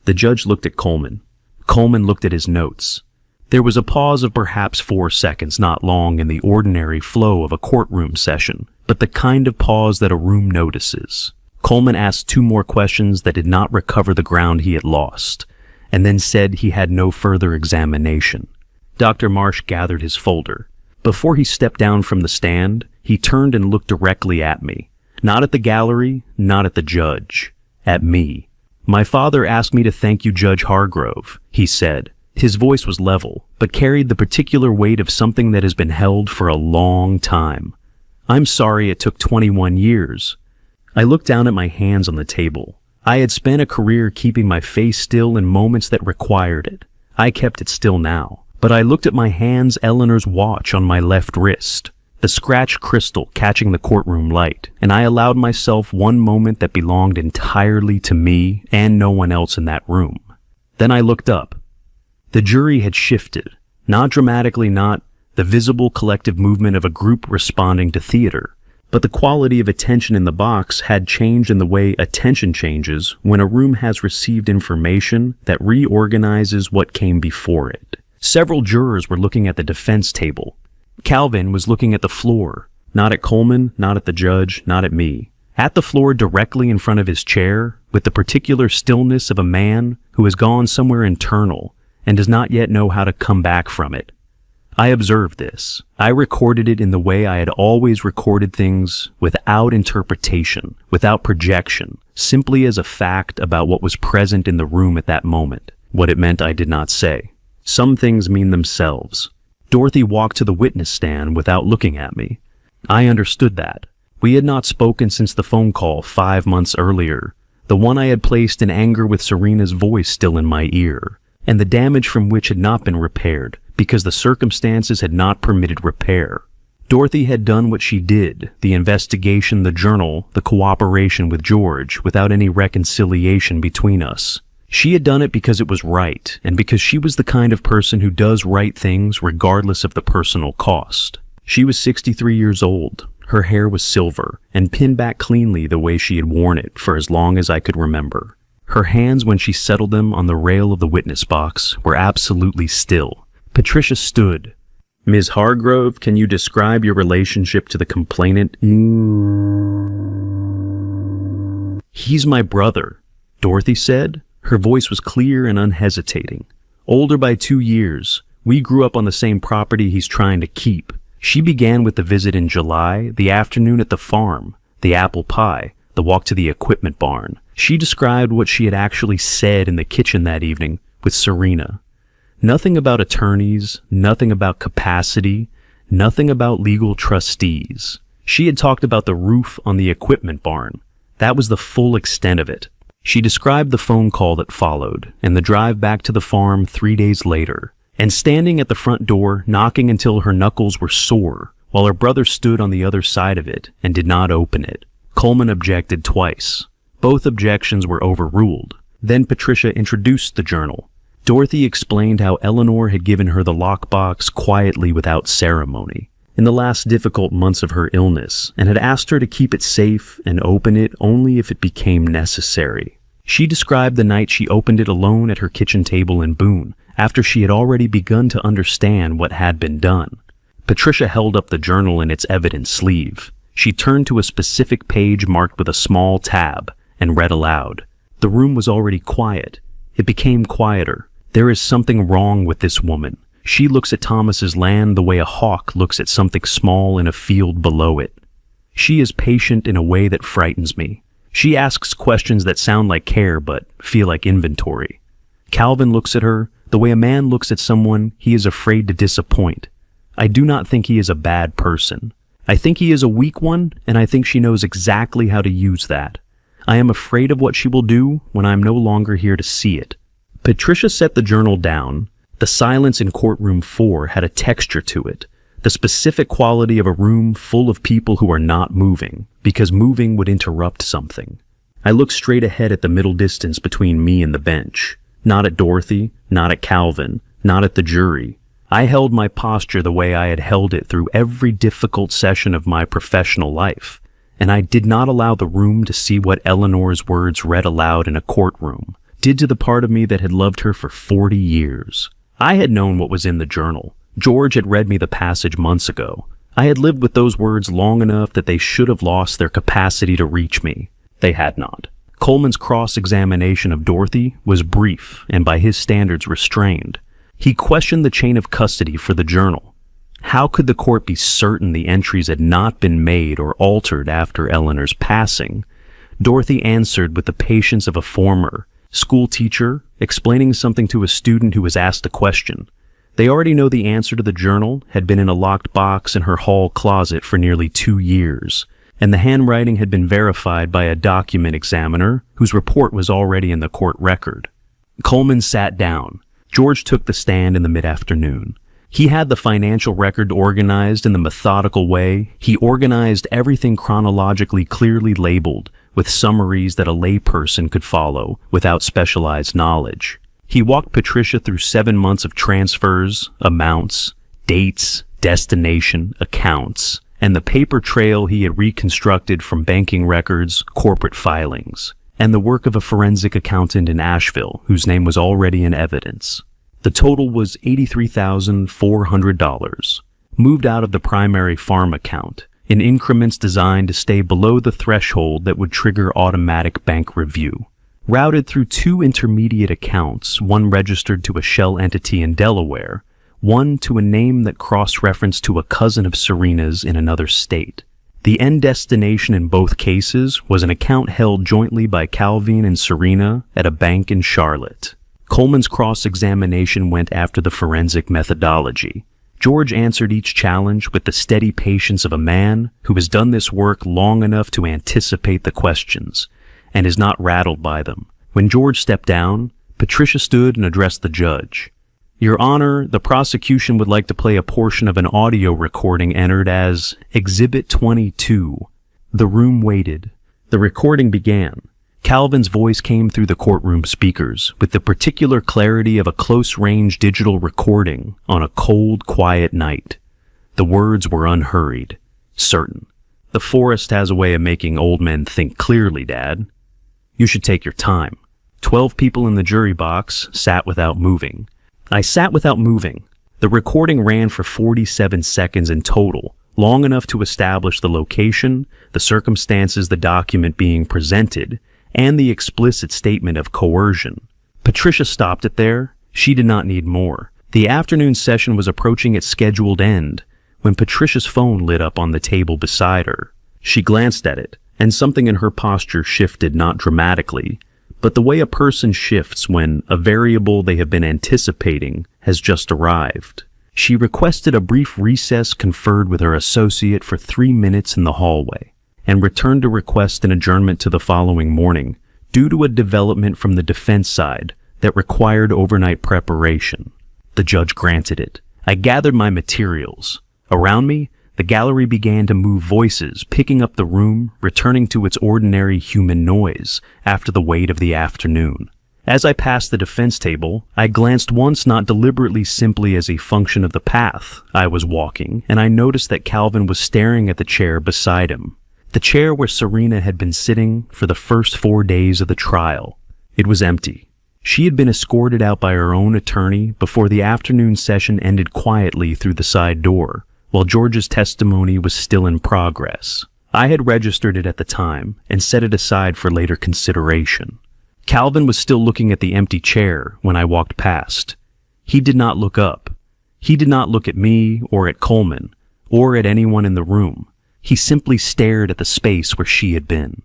The judge looked at Coleman. Coleman looked at his notes. There was a pause of perhaps 4 seconds, not long in the ordinary flow of a courtroom session, but the kind of pause that a room notices. Coleman asked 2 more questions that did not recover the ground he had lost, and then said he had no further examination. Dr. Marsh gathered his folder. Before he stepped down from the stand, he turned and looked directly at me. Not at the gallery, not at the judge. At me. My father asked me to thank you, Judge Hargrove, he said. His voice was level, but carried the particular weight of something that has been held for a long time. I'm sorry it took 21 years. I looked down at my hands on the table. I had spent a career keeping my face still in moments that required it. I kept it still now, but I looked at my hands, Eleanor's watch on my left wrist, the scratched crystal catching the courtroom light, and I allowed myself one moment that belonged entirely to me and no one else in that room. Then I looked up. The jury had shifted, not dramatically, not the visible collective movement of a group responding to theater, but the quality of attention in the box had changed in the way attention changes when a room has received information that reorganizes what came before it. Several jurors were looking at the defense table. Calvin was looking at the floor, not at Coleman, not at the judge, not at me. At the floor directly in front of his chair, with the particular stillness of a man who has gone somewhere internal and does not yet know how to come back from it. I observed this. I recorded it in the way I had always recorded things, without interpretation, without projection, simply as a fact about what was present in the room at that moment. What it meant I did not say. Some things mean themselves. Dorothy walked to the witness stand without looking at me. I understood that. We had not spoken since the phone call 5 months earlier, the one I had placed in anger with Serena's voice still in my ear, and the damage from which had not been repaired because the circumstances had not permitted repair. Dorothy had done what she did, the investigation, the journal, the cooperation with George, without any reconciliation between us. She had done it because it was right, and because she was the kind of person who does right things regardless of the personal cost. She was 63 years old. Her hair was silver, and pinned back cleanly the way she had worn it for as long as I could remember. Her hands, when she settled them on the rail of the witness box, were absolutely still. Patricia stood. "Ms. Hargrove, can you describe your relationship to the complainant?" "He's my brother," Dorothy said. Her voice was clear and unhesitating. "Older by 2 years. We grew up on the same property he's trying to keep." She began with the visit in July, the afternoon at the farm, the apple pie, the walk to the equipment barn. She described what she had actually said in the kitchen that evening with Serena. Nothing about attorneys, nothing about capacity, nothing about legal trustees. She had talked about the roof on the equipment barn. That was the full extent of it. She described the phone call that followed, and the drive back to the farm 3 days later, and standing at the front door, knocking until her knuckles were sore, while her brother stood on the other side of it and did not open it. Coleman objected twice. Both objections were overruled. Then Patricia introduced the journal. Dorothy explained how Eleanor had given her the lockbox quietly without ceremony in the last difficult months of her illness, and had asked her to keep it safe and open it only if it became necessary. She described the night she opened it alone at her kitchen table in Boone, after she had already begun to understand what had been done. Patricia held up the journal in its evidence sleeve. She turned to a specific page marked with a small tab and read aloud. The room was already quiet. It became quieter. "There is something wrong with this woman. She looks at Thomas's land the way a hawk looks at something small in a field below it. She is patient in a way that frightens me. She asks questions that sound like care but feel like inventory. Calvin looks at her the way a man looks at someone he is afraid to disappoint. I do not think he is a bad person. I think he is a weak one, and I think she knows exactly how to use that. I am afraid of what she will do when I am no longer here to see it." Patricia set the journal down. The silence in courtroom 4 had a texture to it, the specific quality of a room full of people who are not moving, because moving would interrupt something. I looked straight ahead at the middle distance between me and the bench, not at Dorothy, not at Calvin, not at the jury. I held my posture the way I had held it through every difficult session of my professional life, and I did not allow the room to see what Eleanor's words read aloud in a courtroom did to the part of me that had loved her for 40 years. I had known what was in the journal. George had read me the passage months ago. I had lived with those words long enough that they should have lost their capacity to reach me. They had not. Coleman's cross-examination of Dorothy was brief and by his standards restrained. He questioned the chain of custody for the journal. How could the court be certain the entries had not been made or altered after Eleanor's passing? Dorothy answered with the patience of a former school teacher explaining something to a student who was asked a question. They already know the answer to the journal had been in a locked box in her hall closet for nearly 2 years, and the handwriting had been verified by a document examiner whose report was already in the court record. Coleman sat down. George took the stand in the mid-afternoon. He had the financial record organized in the methodical way. He organized everything chronologically clearly labeled, with summaries that a layperson could follow without specialized knowledge. He walked Patricia through 7 months of transfers, amounts, dates, destination, accounts, and the paper trail he had reconstructed from banking records, corporate filings, and the work of a forensic accountant in Asheville whose name was already in evidence. The total was $83,400, moved out of the primary farm account, in increments designed to stay below the threshold that would trigger automatic bank review. Routed through 2 intermediate accounts, one registered to a shell entity in Delaware, one to a name that cross-referenced to a cousin of Serena's in another state. The end destination in both cases was an account held jointly by Calvin and Serena at a bank in Charlotte. Coleman's cross-examination went after the forensic methodology. George answered each challenge with the steady patience of a man who has done this work long enough to anticipate the questions and is not rattled by them. When George stepped down, Patricia stood and addressed the judge. "Your Honor, the prosecution would like to play a portion of an audio recording entered as Exhibit 22. The room waited. The recording began. Calvin's voice came through the courtroom speakers with the particular clarity of a close-range digital recording on a cold, quiet night. The words were unhurried, certain. The forest has a way of making old men think clearly, Dad. You should take your time. 12 people in the jury box sat without moving. I sat without moving. The recording ran for 47 seconds in total, long enough to establish the location, the circumstances the document being presented, and the explicit statement of coercion. Patricia stopped it there. She did not need more. The afternoon session was approaching its scheduled end when Patricia's phone lit up on the table beside her. She glanced at it, and something in her posture shifted, not dramatically, but the way a person shifts when a variable they have been anticipating has just arrived. She requested a brief recess, conferred with her associate for 3 minutes in the hallway, and returned to request an adjournment to the following morning due to a development from the defense side that required overnight preparation. The judge granted it. I gathered my materials. Around me, the gallery began to move, voices picking up the room, returning to its ordinary human noise after the weight of the afternoon. As I passed the defense table, I glanced once, not deliberately, simply as a function of the path I was walking, and I noticed that Calvin was staring at the chair beside him. The chair where Serena had been sitting for the first 4 days of the trial. It was empty. She had been escorted out by her own attorney before the afternoon session ended quietly through the side door, while George's testimony was still in progress. I had registered it at the time and set it aside for later consideration. Calvin was still looking at the empty chair when I walked past. He did not look up. He did not look at me or at Coleman or at anyone in the room. He simply stared at the space where she had been.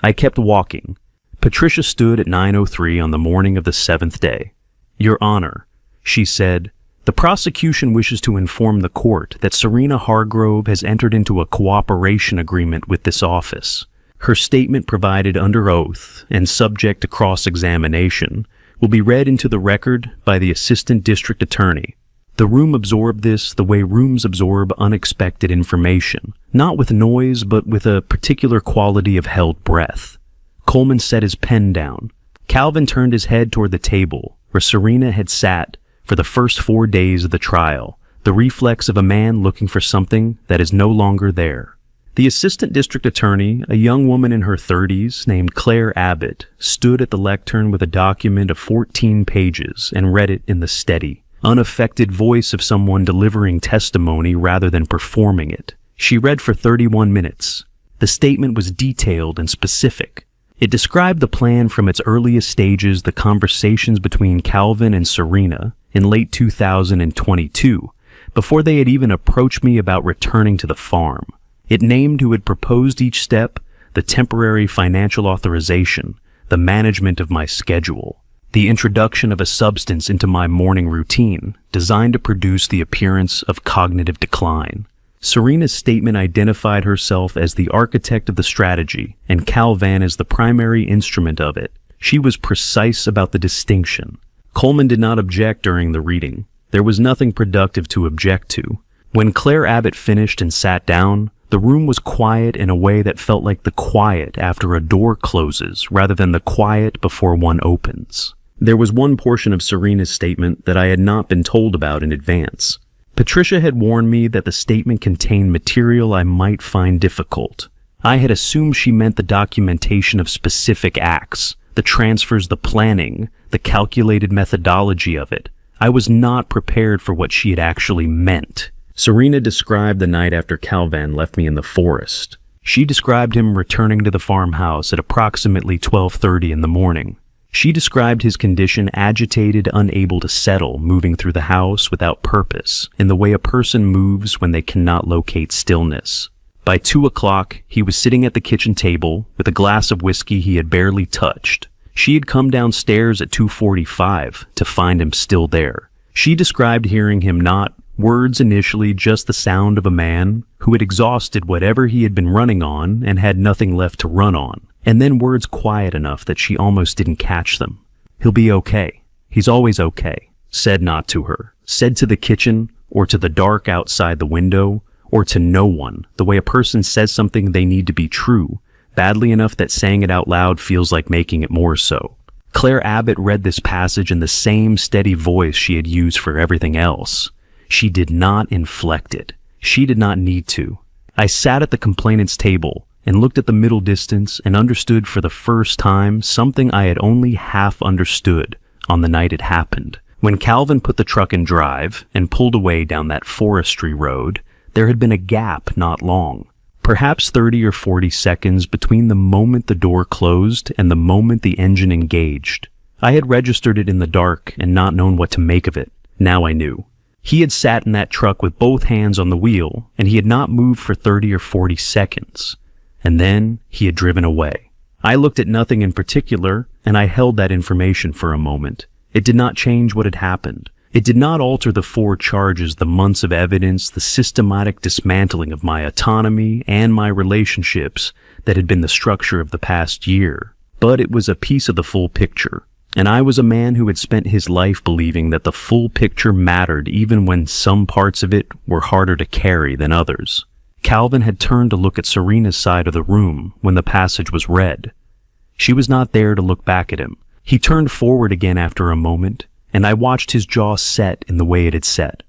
I kept walking. Patricia stood at 9:03 on the morning of the 7th day. "Your Honor," she said, "the prosecution wishes to inform the court that Serena Hargrove has entered into a cooperation agreement with this office. Her statement, provided under oath and subject to cross-examination, will be read into the record by the Assistant District Attorney." The room absorbed this the way rooms absorb unexpected information, not with noise, but with a particular quality of held breath. Coleman set his pen down. Calvin turned his head toward the table where Serena had sat for the first 4 days of the trial, the reflex of a man looking for something that is no longer there. The Assistant District Attorney, a young woman in her 30s named Claire Abbott, stood at the lectern with a document of 14 pages and read it in the steady, unaffected voice of someone delivering testimony rather than performing it. She read for 31 minutes. The statement was detailed and specific. It described the plan from its earliest stages, the conversations between Calvin and Serena in late 2022, before they had even approached me about returning to the farm. It named who had proposed each step, the temporary financial authorization, the management of my schedule, the introduction of a substance into my morning routine designed to produce the appearance of cognitive decline. Serena's statement identified herself as the architect of the strategy and Calvin as the primary instrument of it. She was precise about the distinction. Coleman did not object during the reading. There was nothing productive to object to. When Claire Abbott finished and sat down, the room was quiet in a way that felt like the quiet after a door closes rather than the quiet before one opens. There was one portion of Serena's statement that I had not been told about in advance. Patricia had warned me that the statement contained material I might find difficult. I had assumed she meant the documentation of specific acts, the transfers, the planning, the calculated methodology of it. I was not prepared for what she had actually meant. Serena described the night after Calvin left me in the forest. She described him returning to the farmhouse at approximately 12:30 in the morning. She described his condition, agitated, unable to settle, moving through the house without purpose, in the way a person moves when they cannot locate stillness. By 2 o'clock, he was sitting at the kitchen table with a glass of whiskey he had barely touched. She had come downstairs at 2:45 to find him still there. She described hearing him, not words initially, just the sound of a man who had exhausted whatever he had been running on and had nothing left to run on. And then words quiet enough that she almost didn't catch them. "He'll be okay. He's always okay." Said not to her. Said to the kitchen, or to the dark outside the window, or to no one, the way a person says something they need to be true, badly enough that saying it out loud feels like making it more so. Claire Abbott read this passage in the same steady voice she had used for everything else. She did not inflect it. She did not need to. I sat at the complainant's table and looked at the middle distance and understood for the first time something I had only half understood on the night it happened. When Calvin put the truck in drive and pulled away down that forestry road, there had been a gap not long, perhaps 30 or 40 seconds between the moment the door closed and the moment the engine engaged. I had registered it in the dark and not known what to make of it. Now I knew. He had sat in that truck with both hands on the wheel, and he had not moved for 30 or 40 seconds. And then he had driven away. I looked at nothing in particular, and I held that information for a moment. It did not change what had happened. It did not alter the 4 charges, the months of evidence, the systematic dismantling of my autonomy and my relationships that had been the structure of the past year. But it was a piece of the full picture. And I was a man who had spent his life believing that the full picture mattered even when some parts of it were harder to carry than others. Calvin had turned to look at Serena's side of the room when the passage was read. She was not there to look back at him. He turned forward again after a moment, and I watched his jaw set in the way it had set.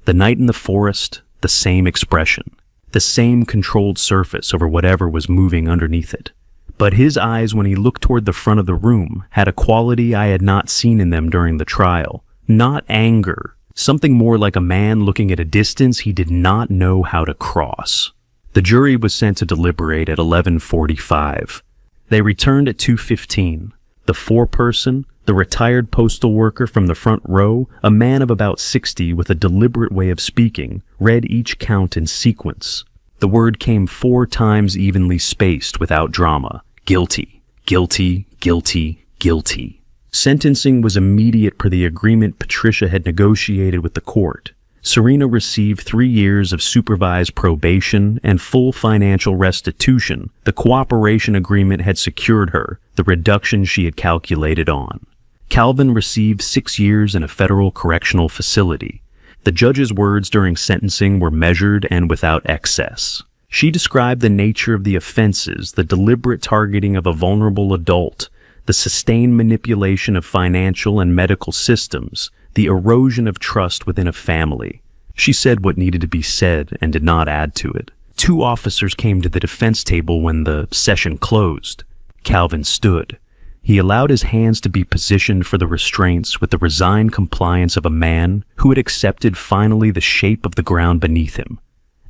The night in the forest, the same expression, the same controlled surface over whatever was moving underneath it. But his eyes, when he looked toward the front of the room, had a quality I had not seen in them during the trial. Not anger, something more like a man looking at a distance he did not know how to cross. The jury was sent to deliberate at 11:45. They returned at 2:15. The foreperson, the retired postal worker from the front row, a man of about 60 with a deliberate way of speaking, read each count in sequence. The word came 4 times evenly spaced without drama. Guilty, guilty, guilty, guilty. Sentencing was immediate per the agreement Patricia had negotiated with the court. Serena received 3 years of supervised probation and full financial restitution. The cooperation agreement had secured her, the reduction she had calculated on. Calvin received 6 years in a federal correctional facility. The judge's words during sentencing were measured and without excess. She described the nature of the offenses, the deliberate targeting of a vulnerable adult, the sustained manipulation of financial and medical systems, the erosion of trust within a family. She said what needed to be said and did not add to it. 2 officers came to the defense table when the session closed. Calvin stood. He allowed his hands to be positioned for the restraints with the resigned compliance of a man who had accepted finally the shape of the ground beneath him.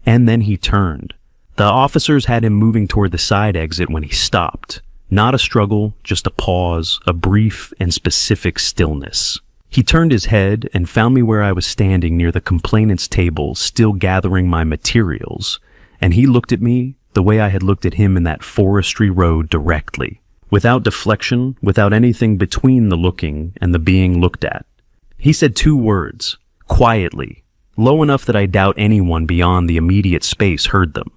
And then he turned. The officers had him moving toward the side exit when he stopped. Not a struggle, just a pause, a brief and specific stillness. He turned his head and found me where I was standing near the complainant's table, still gathering my materials, and he looked at me the way I had looked at him in that forestry road directly, without deflection, without anything between the looking and the being looked at. He said 2 words, quietly, low enough that I doubt anyone beyond the immediate space heard them.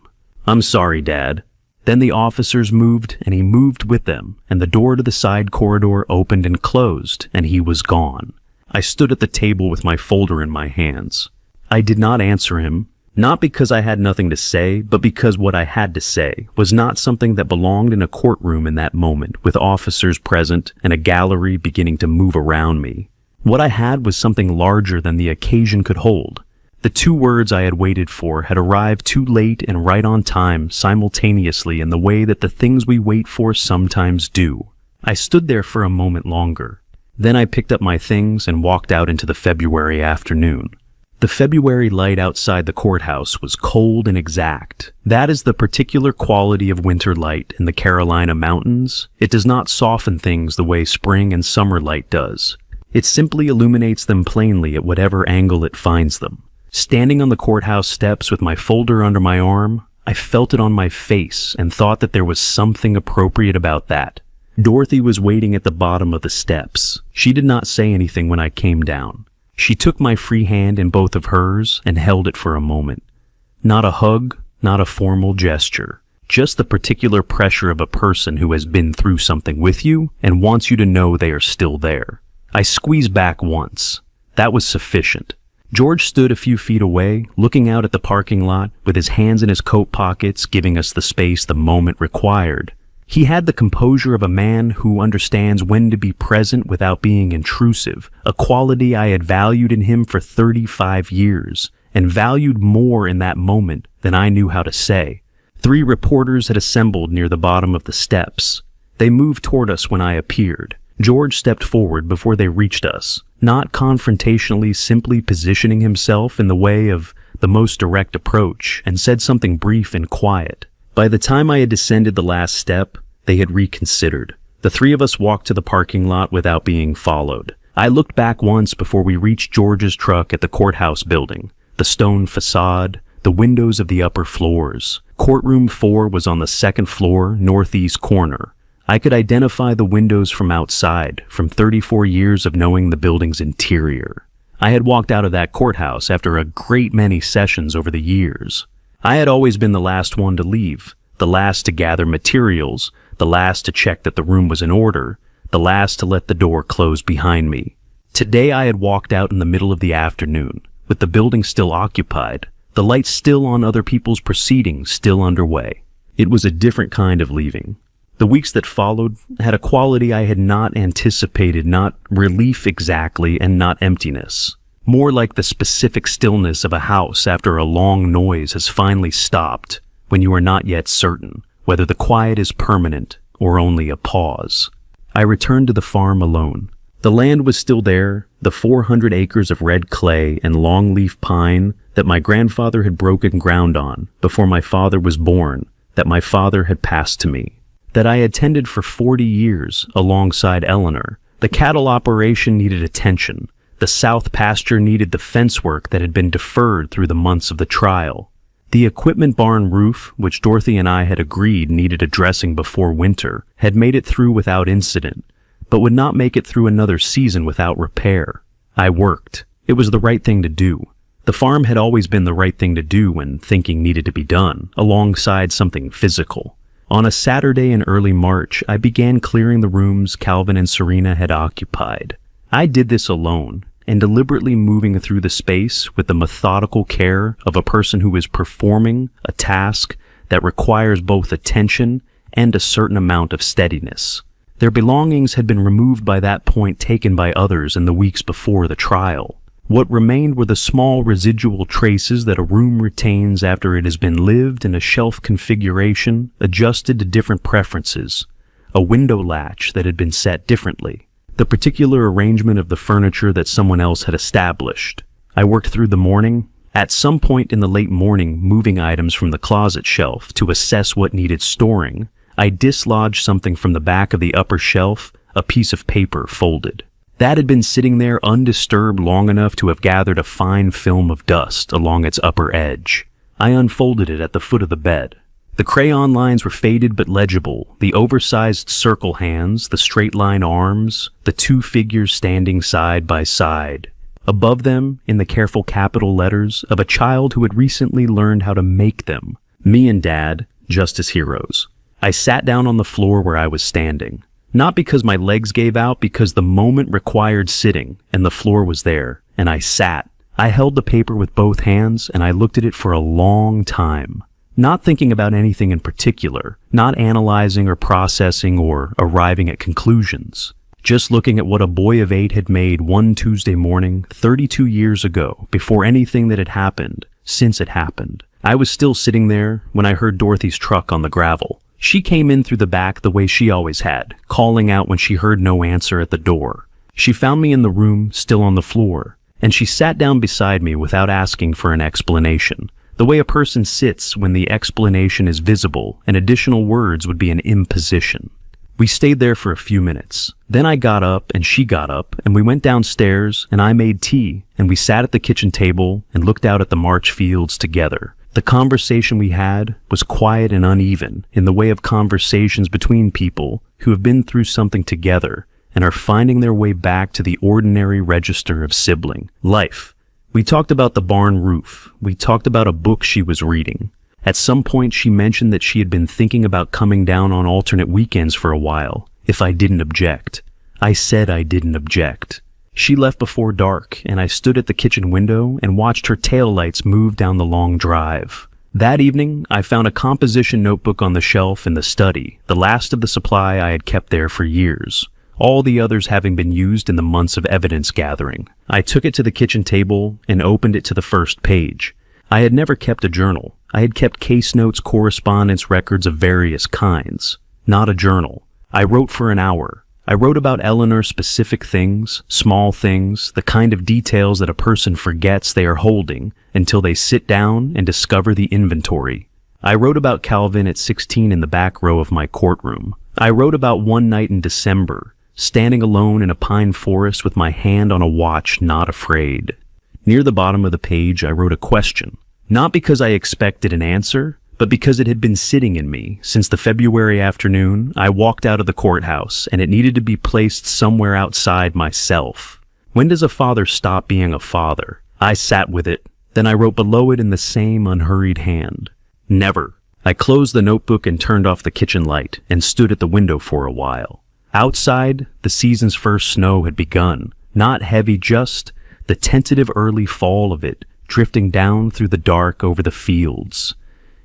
"I'm sorry, Dad." Then the officers moved, and he moved with them, and the door to the side corridor opened and closed, and he was gone. I stood at the table with my folder in my hands. I did not answer him, not because I had nothing to say, but because what I had to say was not something that belonged in a courtroom in that moment, with officers present and a gallery beginning to move around me. What I had was something larger than the occasion could hold. The 2 words I had waited for had arrived too late and right on time, simultaneously, in the way that the things we wait for sometimes do. I stood there for a moment longer. Then I picked up my things and walked out into the February afternoon. The February light outside the courthouse was cold and exact. That is the particular quality of winter light in the Carolina mountains. It does not soften things the way spring and summer light does. It simply illuminates them plainly at whatever angle it finds them. Standing on the courthouse steps with my folder under my arm, I felt it on my face and thought that there was something appropriate about that. Dorothy was waiting at the bottom of the steps. She did not say anything when I came down. She took my free hand in both of hers and held it for a moment. Not a hug, not a formal gesture. Just the particular pressure of a person who has been through something with you and wants you to know they are still there. I squeezed back once. That was sufficient. George stood a few feet away, looking out at the parking lot, with his hands in his coat pockets, giving us the space the moment required. He had the composure of a man who understands when to be present without being intrusive, a quality I had valued in him for 35 years, and valued more in that moment than I knew how to say. 3 reporters had assembled near the bottom of the steps. They moved toward us when I appeared. George stepped forward before they reached us, not confrontationally, simply positioning himself in the way of the most direct approach, and said something brief and quiet. By the time I had descended the last step, they had reconsidered. The 3 of us walked to the parking lot without being followed. I looked back once before we reached George's truck at the courthouse building. The stone facade, the windows of the upper floors. Courtroom 4 was on the 2nd floor, northeast corner. I could identify the windows from outside, from 34 years of knowing the building's interior. I had walked out of that courthouse after a great many sessions over the years. I had always been the last one to leave, the last to gather materials, the last to check that the room was in order, the last to let the door close behind me. Today I had walked out in the middle of the afternoon, with the building still occupied, the lights still on other people's proceedings still underway. It was a different kind of leaving. The weeks that followed had a quality I had not anticipated, not relief exactly, and not emptiness. More like the specific stillness of a house after a long noise has finally stopped, when you are not yet certain whether the quiet is permanent or only a pause. I returned to the farm alone. The land was still there, the 400 acres of red clay and longleaf pine that my grandfather had broken ground on before my father was born, that my father had passed to me, that I had tended for 40 years alongside Eleanor. The cattle operation needed attention. The south pasture needed the fence work that had been deferred through the months of the trial. The equipment barn roof, which Dorothy and I had agreed needed addressing before winter, had made it through without incident, but would not make it through another season without repair. I worked. It was the right thing to do. The farm had always been the right thing to do when thinking needed to be done, alongside something physical. On a Saturday in early March, I began clearing the rooms Calvin and Serena had occupied. I did this alone, and deliberately moving through the space with the methodical care of a person who is performing a task that requires both attention and a certain amount of steadiness. Their belongings had been removed by that point, taken by others in the weeks before the trial. What remained were the small residual traces that a room retains after it has been lived in a shelf configuration adjusted to different preferences, a window latch that had been set differently, the particular arrangement of the furniture that someone else had established. I worked through the morning, at some point in the late morning moving items from the closet shelf to assess what needed storing. I dislodged something from the back of the upper shelf, a piece of paper folded. That had been sitting there undisturbed long enough to have gathered a fine film of dust along its upper edge. I unfolded it at the foot of the bed. The crayon lines were faded but legible, the oversized circle hands, the straight line arms, the 2 figures standing side by side. Above them, in the careful capital letters of a child who had recently learned how to make them, me and Dad, just as heroes. I sat down on the floor where I was standing. Not because my legs gave out, because the moment required sitting, and the floor was there, and I sat. I held the paper with both hands, and I looked at it for a long time. Not thinking about anything in particular, not analyzing or processing or arriving at conclusions. Just looking at what a boy of 8 had made one Tuesday morning, 32 years ago, before anything that had happened, since it happened. I was still sitting there when I heard Dorothy's truck on the gravel. She came in through the back the way she always had, calling out when she heard no answer at the door. She found me in the room, still on the floor, and she sat down beside me without asking for an explanation. The way a person sits when the explanation is visible and additional words would be an imposition. We stayed there for a few minutes. Then I got up and she got up and we went downstairs and I made tea and we sat at the kitchen table and looked out at the March fields together. The conversation we had was quiet and uneven in the way of conversations between people who have been through something together and are finding their way back to the ordinary register of sibling life. We talked about the barn roof. We talked about a book she was reading. At some point she mentioned that she had been thinking about coming down on alternate weekends for a while, if I didn't object. I said I didn't object. She left before dark, and I stood at the kitchen window and watched her taillights move down the long drive. That evening, I found a composition notebook on the shelf in the study, the last of the supply I had kept there for years, all the others having been used in the months of evidence gathering. I took it to the kitchen table and opened it to the first page. I had never kept a journal. I had kept case notes, correspondence records of various kinds. Not a journal. I wrote for an hour. I wrote about Eleanor specific things, small things, the kind of details that a person forgets they are holding until they sit down and discover the inventory. I wrote about Calvin at 16 in the back row of my courtroom. I wrote about one night in December, standing alone in a pine forest with my hand on a watch, not afraid. Near the bottom of the page, I wrote a question, not because I expected an answer, but because it had been sitting in me since the February afternoon I walked out of the courthouse, and it needed to be placed somewhere outside myself. When does a father stop being a father? I sat with it. Then I wrote below it in the same unhurried hand. Never. I closed the notebook and turned off the kitchen light and stood at the window for a while. Outside, the season's first snow had begun. Not heavy, just the tentative early fall of it, drifting down through the dark over the fields.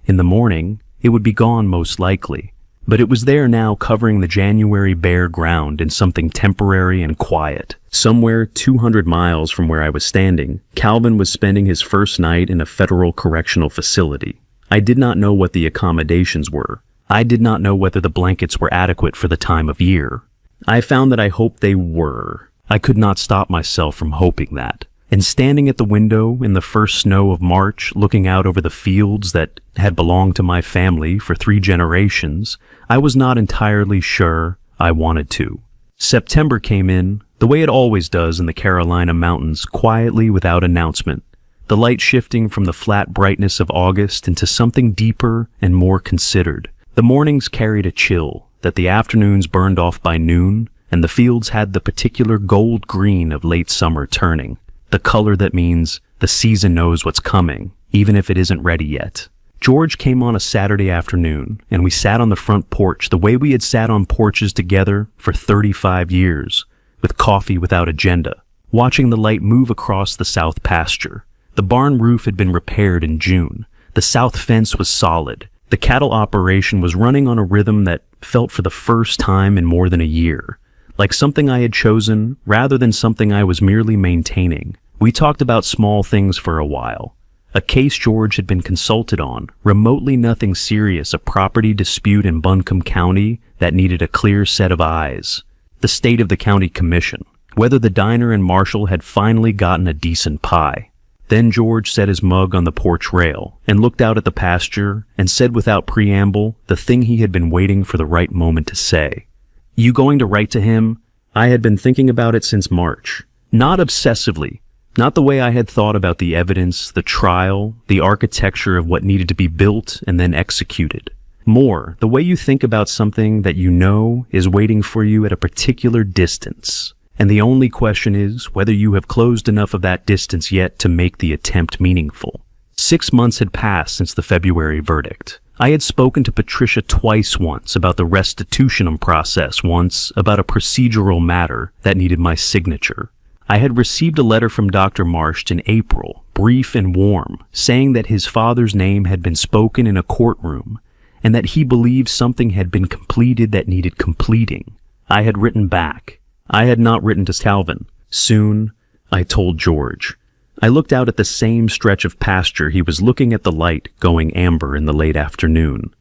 In the morning, it would be gone most likely, but it was there now, covering the January bare ground in something temporary and quiet. Somewhere 200 miles from where I was standing, Calvin was spending his first night in a federal correctional facility. I did not know what the accommodations were. I did not know whether the blankets were adequate for the time of year. I found that I hoped they were. I could not stop myself from hoping that. And standing at the window in the first snow of March, looking out over the fields that had belonged to my family for 3 generations, I was not entirely sure I wanted to. September came in, the way it always does in the Carolina mountains, quietly without announcement, the light shifting from the flat brightness of August into something deeper and more considered. The mornings carried a chill that the afternoons burned off by noon, and the fields had the particular gold green of late summer turning. The color that means the season knows what's coming, even if it isn't ready yet. George came on a Saturday afternoon, and we sat on the front porch the way we had sat on porches together for 35 years, with coffee without agenda, watching the light move across the south pasture. The barn roof had been repaired in June. The south fence was solid. The cattle operation was running on a rhythm that felt for the first time in more than a year, like something I had chosen rather than something I was merely maintaining. We talked about small things for a while. A case George had been consulted on, remotely nothing serious, a property dispute in Buncombe County that needed a clear set of eyes. The state of the county commission, whether the diner in Marshall had finally gotten a decent pie. Then George set his mug on the porch rail and looked out at the pasture and said without preamble the thing he had been waiting for the right moment to say. You going to write to him? I had been thinking about it since March. Not obsessively. Not the way I had thought about the evidence, the trial, the architecture of what needed to be built and then executed. More, the way you think about something that you know is waiting for you at a particular distance. And the only question is whether you have closed enough of that distance yet to make the attempt meaningful. 6 months had passed since the February verdict. I had spoken to Patricia twice, once about the restitution process, once about a procedural matter that needed my signature. I had received a letter from Dr. Marsh in April, brief and warm, saying that his father's name had been spoken in a courtroom and that he believed something had been completed that needed completing. I had written back. I had not written to Calvin. Soon, I told George. I looked out at the same stretch of pasture he was looking at, the light going amber in the late afternoon.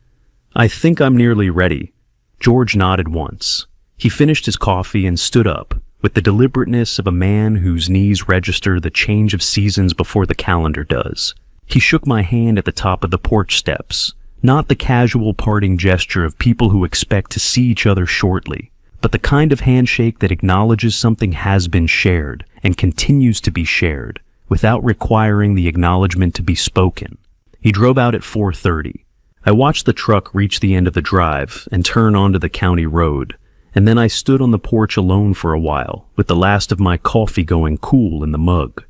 I think I'm nearly ready. George nodded once. He finished his coffee and stood up, with the deliberateness of a man whose knees register the change of seasons before the calendar does. He shook my hand at the top of the porch steps, not the casual parting gesture of people who expect to see each other shortly, but the kind of handshake that acknowledges something has been shared and continues to be shared, without requiring the acknowledgement to be spoken. He drove out at 4:30. I watched the truck reach the end of the drive and turn onto the county road, and then I stood on the porch alone for a while, with the last of my coffee going cool in the mug.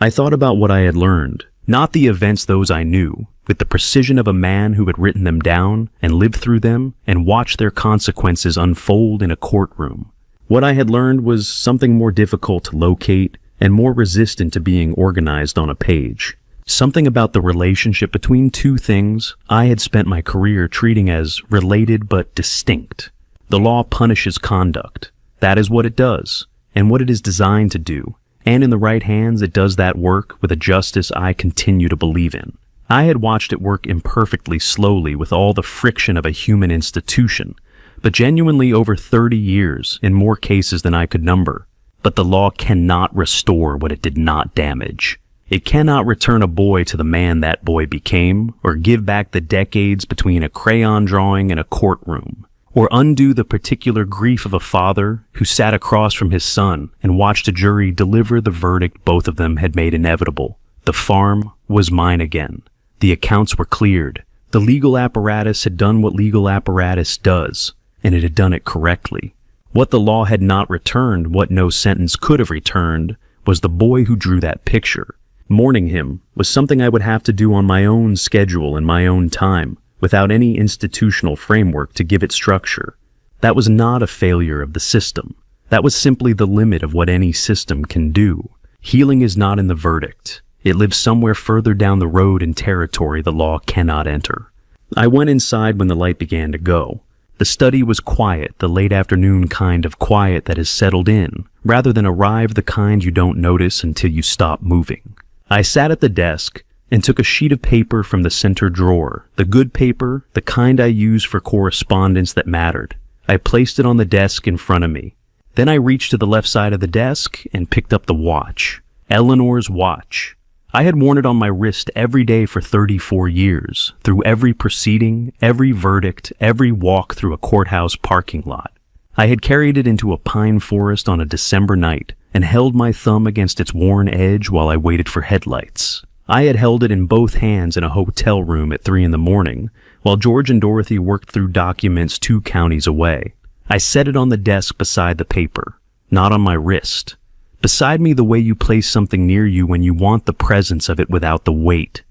I thought about what I had learned, not the events those I knew, with the precision of a man who had written them down and lived through them and watched their consequences unfold in a courtroom. What I had learned was something more difficult to locate and more resistant to being organized on a page. Something about the relationship between two things I had spent my career treating as related but distinct. The law punishes conduct. That is what it does, and what it is designed to do. And in the right hands, it does that work with a justice I continue to believe in. I had watched it work imperfectly slowly with all the friction of a human institution, but genuinely over 30 years in more cases than I could number. But the law cannot restore what it did not damage. It cannot return a boy to the man that boy became, or give back the decades between a crayon drawing and a courtroom, or undo the particular grief of a father who sat across from his son and watched a jury deliver the verdict both of them had made inevitable. The farm was mine again. The accounts were cleared. The legal apparatus had done what legal apparatus does, and it had done it correctly. What the law had not returned, what no sentence could have returned, was the boy who drew that picture. Mourning him was something I would have to do on my own schedule and my own time, without any institutional framework to give it structure. That was not a failure of the system. That was simply the limit of what any system can do. Healing is not in the verdict. It lives somewhere further down the road in territory the law cannot enter. I went inside when the light began to go. The study was quiet, the late afternoon kind of quiet that has settled in, rather than arrive the kind you don't notice until you stop moving. I sat at the desk and took a sheet of paper from the center drawer, the good paper, the kind I use for correspondence that mattered. I placed it on the desk in front of me. Then I reached to the left side of the desk and picked up the watch. Eleanor's watch. I had worn it on my wrist every day for 34 years, through every proceeding, every verdict, every walk through a courthouse parking lot. I had carried it into a pine forest on a December night and held my thumb against its worn edge while I waited for headlights. I had held it in both hands in a hotel room at 3 a.m, while George and Dorothy worked through documents 2 counties away. I set it on the desk beside the paper, not on my wrist. Beside me the way you place something near you when you want the presence of it without the weight.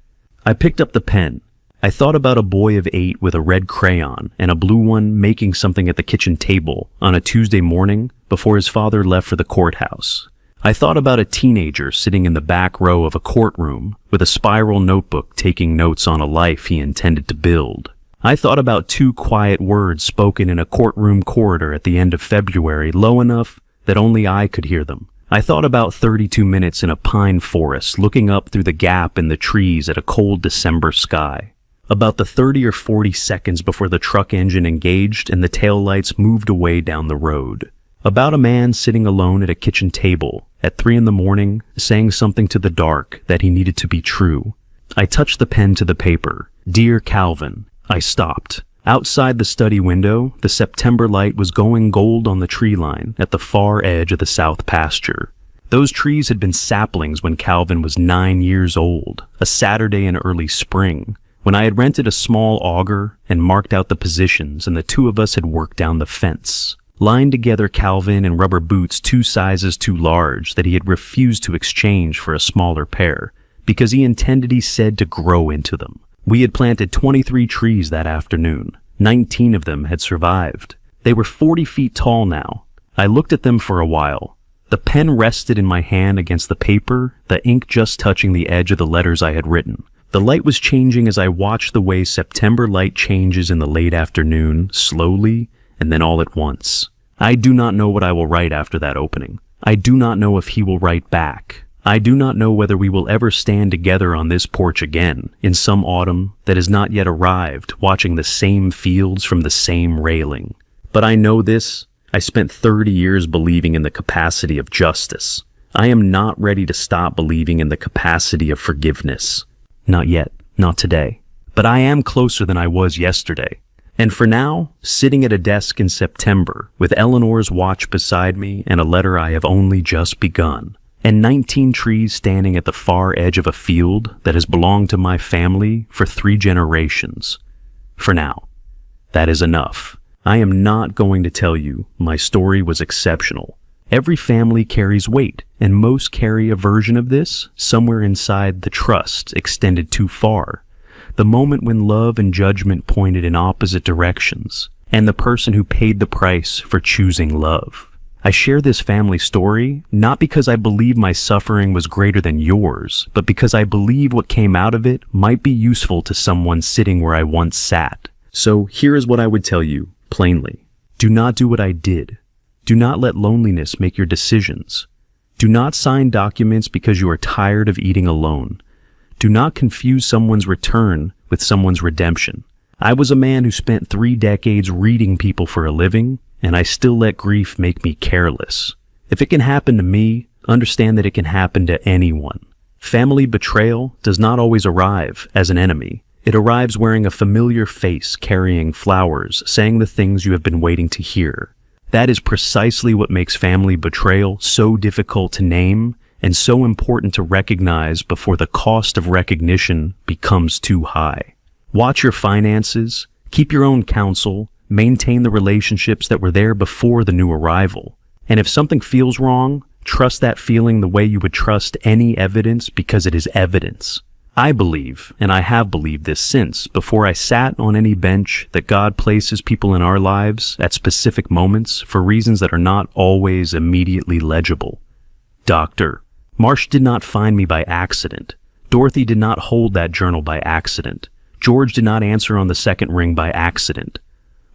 I picked up the pen. I thought about a boy of 8 with a red crayon and a blue one making something at the kitchen table on a Tuesday morning before his father left for the courthouse. I thought about a teenager sitting in the back row of a courtroom with a spiral notebook taking notes on a life he intended to build. I thought about 2 quiet words spoken in a courtroom corridor at the end of February low enough that only I could hear them. I thought about 32 minutes in a pine forest looking up through the gap in the trees at a cold December sky. About the 30 or 40 seconds before the truck engine engaged and the taillights moved away down the road. About a man sitting alone at a kitchen table at 3 a.m, saying something to the dark that he needed to be true. I touched the pen to the paper. Dear Calvin. I stopped. Outside the study window, the September light was going gold on the tree line at the far edge of the south pasture. Those trees had been saplings when Calvin was 9 years old, a Saturday in early spring, when I had rented a small auger and marked out the positions and the 2 of us had worked down the fence. Lined together Calvin in rubber boots 2 sizes too large that he had refused to exchange for a smaller pair, because he intended, he said, to grow into them. We had planted 23 trees that afternoon. 19 of them had survived. They were 40 feet tall now. I looked at them for a while. The pen rested in my hand against the paper, the ink just touching the edge of the letters I had written. The light was changing as I watched the way September light changes in the late afternoon, slowly, and then all at once. I do not know what I will write after that opening. I do not know if he will write back. I do not know whether we will ever stand together on this porch again, in some autumn that has not yet arrived, watching the same fields from the same railing. But I know this. I spent 30 years believing in the capacity of justice. I am not ready to stop believing in the capacity of forgiveness. Not yet. Not today. But I am closer than I was yesterday. And for now, sitting at a desk in September, with Eleanor's watch beside me and a letter I have only just begun, and 19 trees standing at the far edge of a field that has belonged to my family for 3 generations. For now, that is enough. I am not going to tell you my story was exceptional. Every family carries weight, and most carry a version of this somewhere inside the trust extended too far. The moment when love and judgment pointed in opposite directions, and the person who paid the price for choosing love. I share this family story not because I believe my suffering was greater than yours, but because I believe what came out of it might be useful to someone sitting where I once sat. So here is what I would tell you, plainly. Do not do what I did. Do not let loneliness make your decisions. Do not sign documents because you are tired of eating alone. Do not confuse someone's return with someone's redemption. I was a man who spent 3 decades reading people for a living, and I still let grief make me careless. If it can happen to me, understand that it can happen to anyone. Family betrayal does not always arrive as an enemy. It arrives wearing a familiar face, carrying flowers, saying the things you have been waiting to hear. That is precisely what makes family betrayal so difficult to name and so important to recognize before the cost of recognition becomes too high. Watch your finances, keep your own counsel, maintain the relationships that were there before the new arrival. And if something feels wrong, trust that feeling the way you would trust any evidence because it is evidence. I believe, and I have believed this since, before I sat on any bench, that God places people in our lives at specific moments for reasons that are not always immediately legible. Doctor, Marsh did not find me by accident. Dorothy did not hold that journal by accident. George did not answer on the second ring by accident.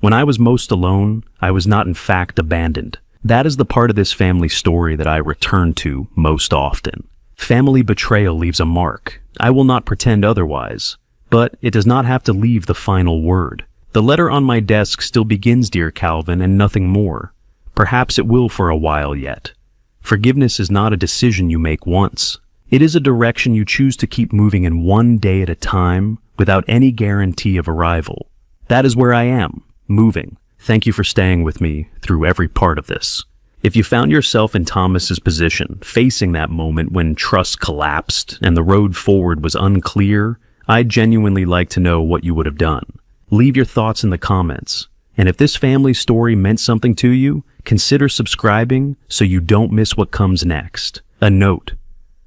When I was most alone, I was not in fact abandoned. That is the part of this family story that I return to most often. Family betrayal leaves a mark. I will not pretend otherwise. But it does not have to leave the final word. The letter on my desk still begins, Dear Calvin, and nothing more. Perhaps it will for a while yet. Forgiveness is not a decision you make once. It is a direction you choose to keep moving in one day at a time without any guarantee of arrival. That is where I am, moving. Thank you for staying with me through every part of this. If you found yourself in Thomas's position, facing that moment when trust collapsed and the road forward was unclear, I'd genuinely like to know what you would have done. Leave your thoughts in the comments. And if this family story meant something to you, consider subscribing so you don't miss what comes next. A note.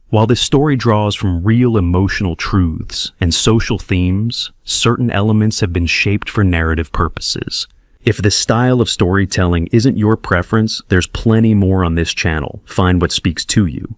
While this story draws from real emotional truths and social themes, certain elements have been shaped for narrative purposes. If this style of storytelling isn't your preference, there's plenty more on this channel. Find what speaks to you.